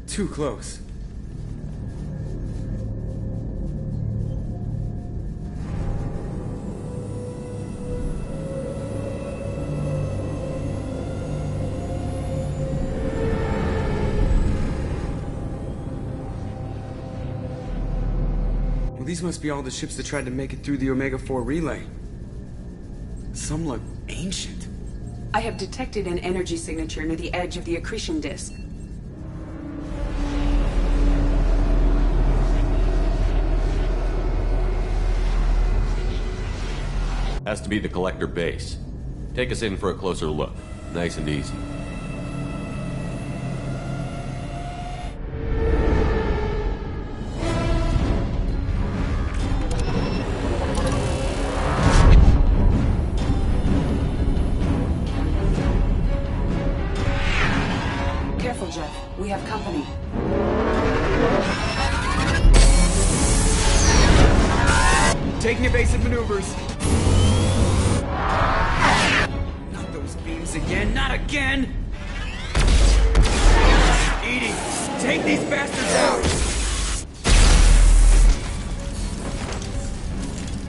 Too close. Well, these must be all the ships that tried to make it through the Omega-4 relay. Some look ancient. I have detected an energy signature near the edge of the accretion disk. Has to be the Collector base. Take us in for a closer look. Nice and easy. Careful, Jeff. We have company. Taking evasive maneuvers. Not those beams again, not again! Edie, take these bastards out!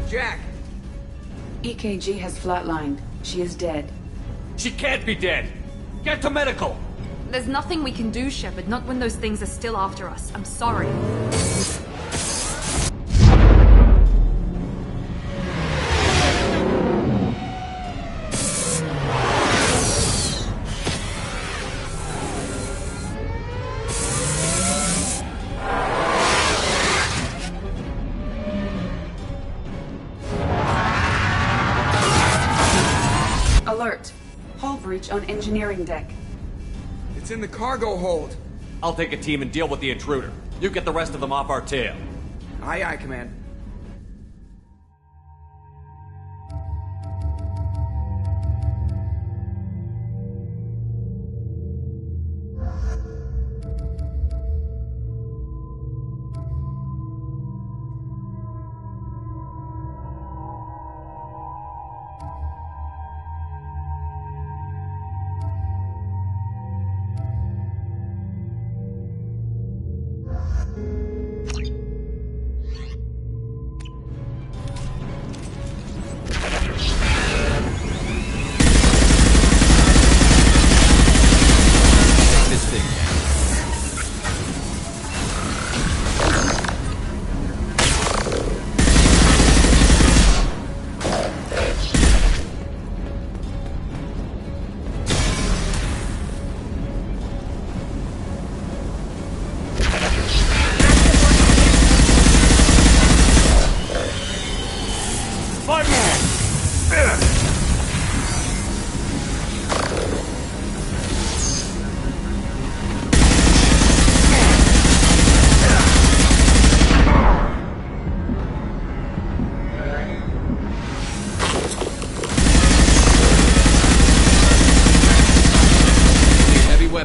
Jack! EKG has flatlined. She is dead. She can't be dead! Get to medical! There's nothing we can do, Shepard, not when those things are still after us. I'm sorry. Alert. Hull breach on engineering deck. It's in the cargo hold. I'll take a team and deal with the intruder. You get the rest of them off our tail. Aye, aye, Command.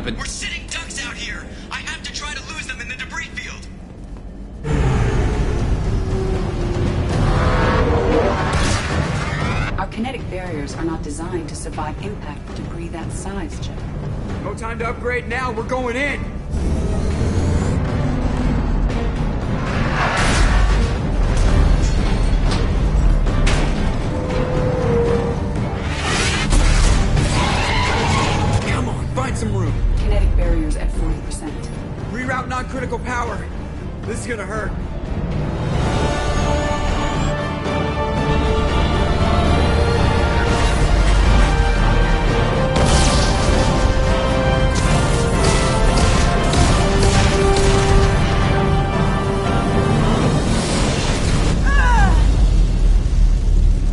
We're sitting ducks out here. I have to try to lose them in the debris field. Our kinetic barriers are not designed to survive impact with debris that size, Jeff. No time to upgrade now. We're going in. Come on, find some room. Kinetic barriers at 40%. Reroute non-critical power. This is gonna hurt.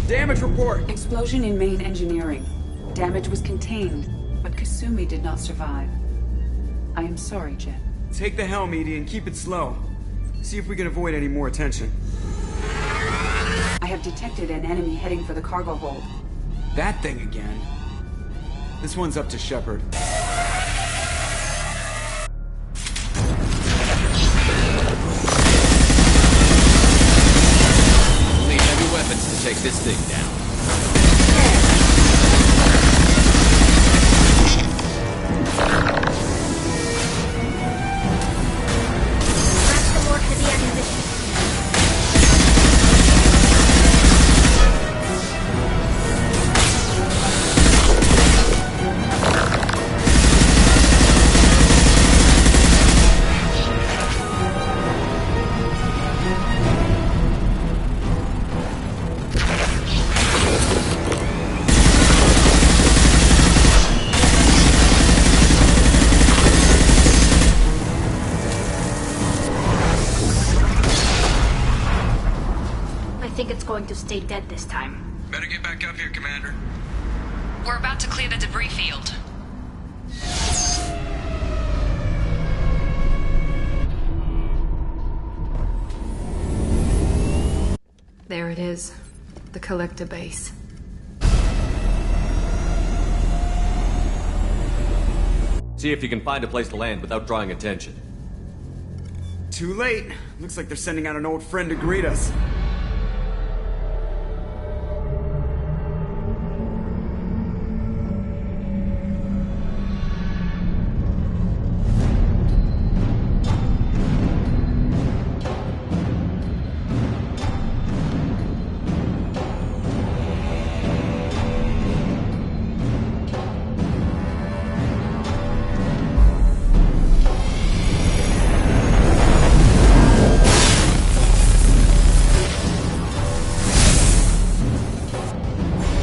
Damage report! Explosion in main engineering. Damage was contained, but Kasumi did not survive. I am sorry, Jet. Take the helm, Edie, and keep it slow. See if we can avoid any more attention. I have detected an enemy heading for the cargo hold. That thing again. This one's up to Shepard. Need heavy weapons to take this thing down. Going to stay dead this time. Better get back up here, Commander. We're about to clear the debris field. There it is. The collector base. See if you can find a place to land without drawing attention. Too late. Looks like they're sending out an old friend to greet us.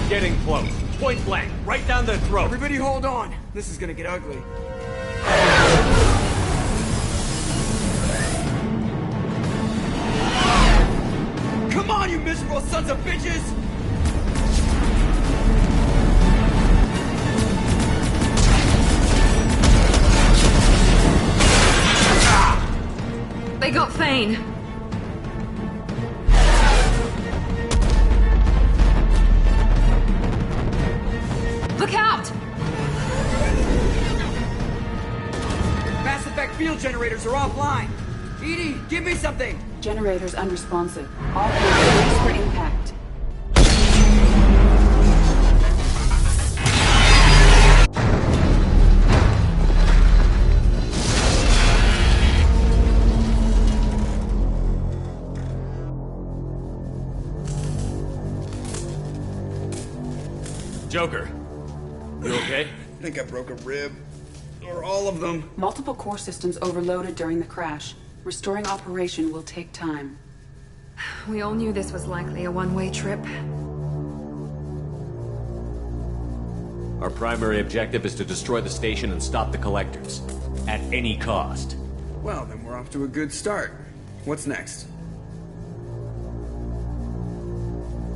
Getting close. Point blank. Right down their throat. Everybody hold on. This is gonna get ugly. Come on, you miserable sons of bitches! plane! Look out! Mass effect field generators are offline! Edie, give me something! Generators unresponsive. All hands brace for impact. Joker, you okay? I think I broke a rib. Or all of them. Multiple core systems overloaded during the crash. Restoring operation will take time. We all knew this was likely a one-way trip. Our primary objective is to destroy the station and stop the collectors. At any cost. Well, then we're off to a good start. What's next?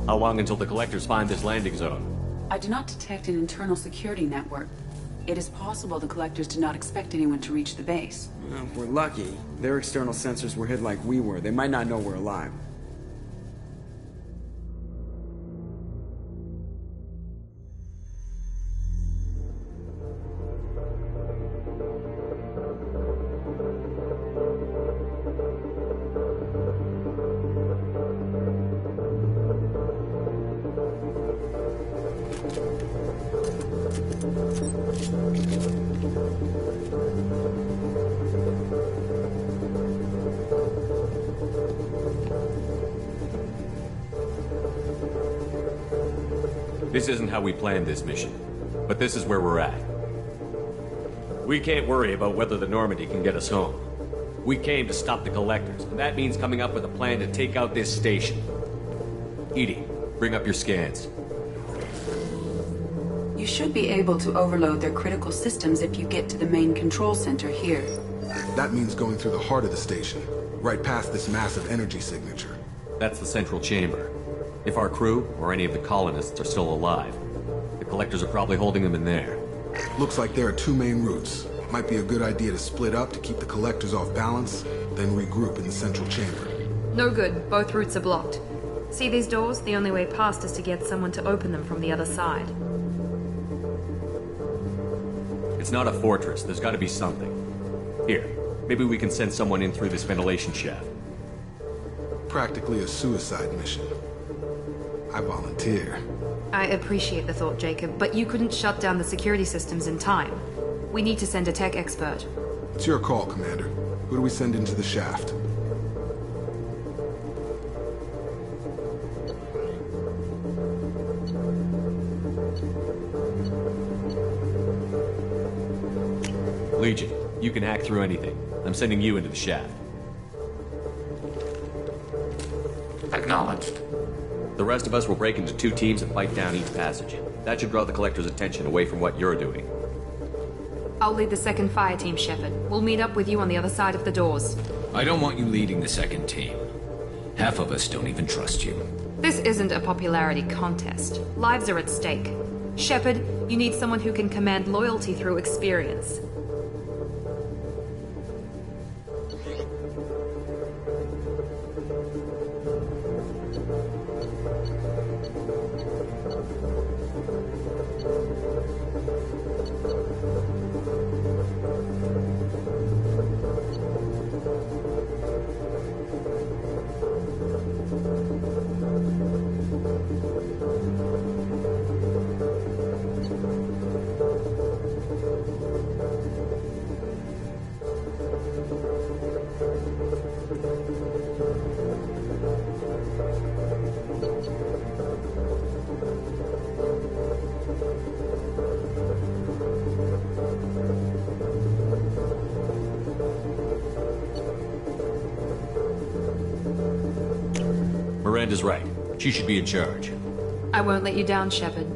How long until the collectors find this landing zone? I do not detect an internal security network. It is possible the collectors did not expect anyone to reach the base. Well, if we're lucky, their external sensors were hid like we were. They might not know we're alive. This isn't how we planned this mission, but this is where we're at. We can't worry about whether the Normandy can get us home. We came to stop the collectors, and that means coming up with a plan to take out this station. Edie, bring up your scans. You should be able to overload their critical systems if you get to the main control center here. That means going through the heart of the station, right past this massive energy signature. That's the central chamber. If our crew, or any of the colonists, are still alive, the collectors are probably holding them in there. Looks like there are two main routes. Might be a good idea to split up to keep the collectors off balance, then regroup in the central chamber. No good. Both routes are blocked. See these doors? The only way past is to get someone to open them from the other side. It's not a fortress. There's got to be something. Here, maybe we can send someone in through this ventilation shaft. Practically a suicide mission. I volunteer. I appreciate the thought, Jacob, but you couldn't shut down the security systems in time. We need to send a tech expert. It's your call, Commander. Who do we send into the shaft? Legion, you can hack through anything. I'm sending you into the shaft. Acknowledged. The rest of us will break into two teams and fight down each passage. That should draw the collector's attention away from what you're doing. I'll lead the second fire team, Shepard. We'll meet up with you on the other side of the doors. I don't want you leading the second team. Half of us don't even trust you. This isn't a popularity contest. Lives are at stake. Shepard, you need someone who can command loyalty through experience. Miranda's right. She should be in charge. I won't let you down, Shepard.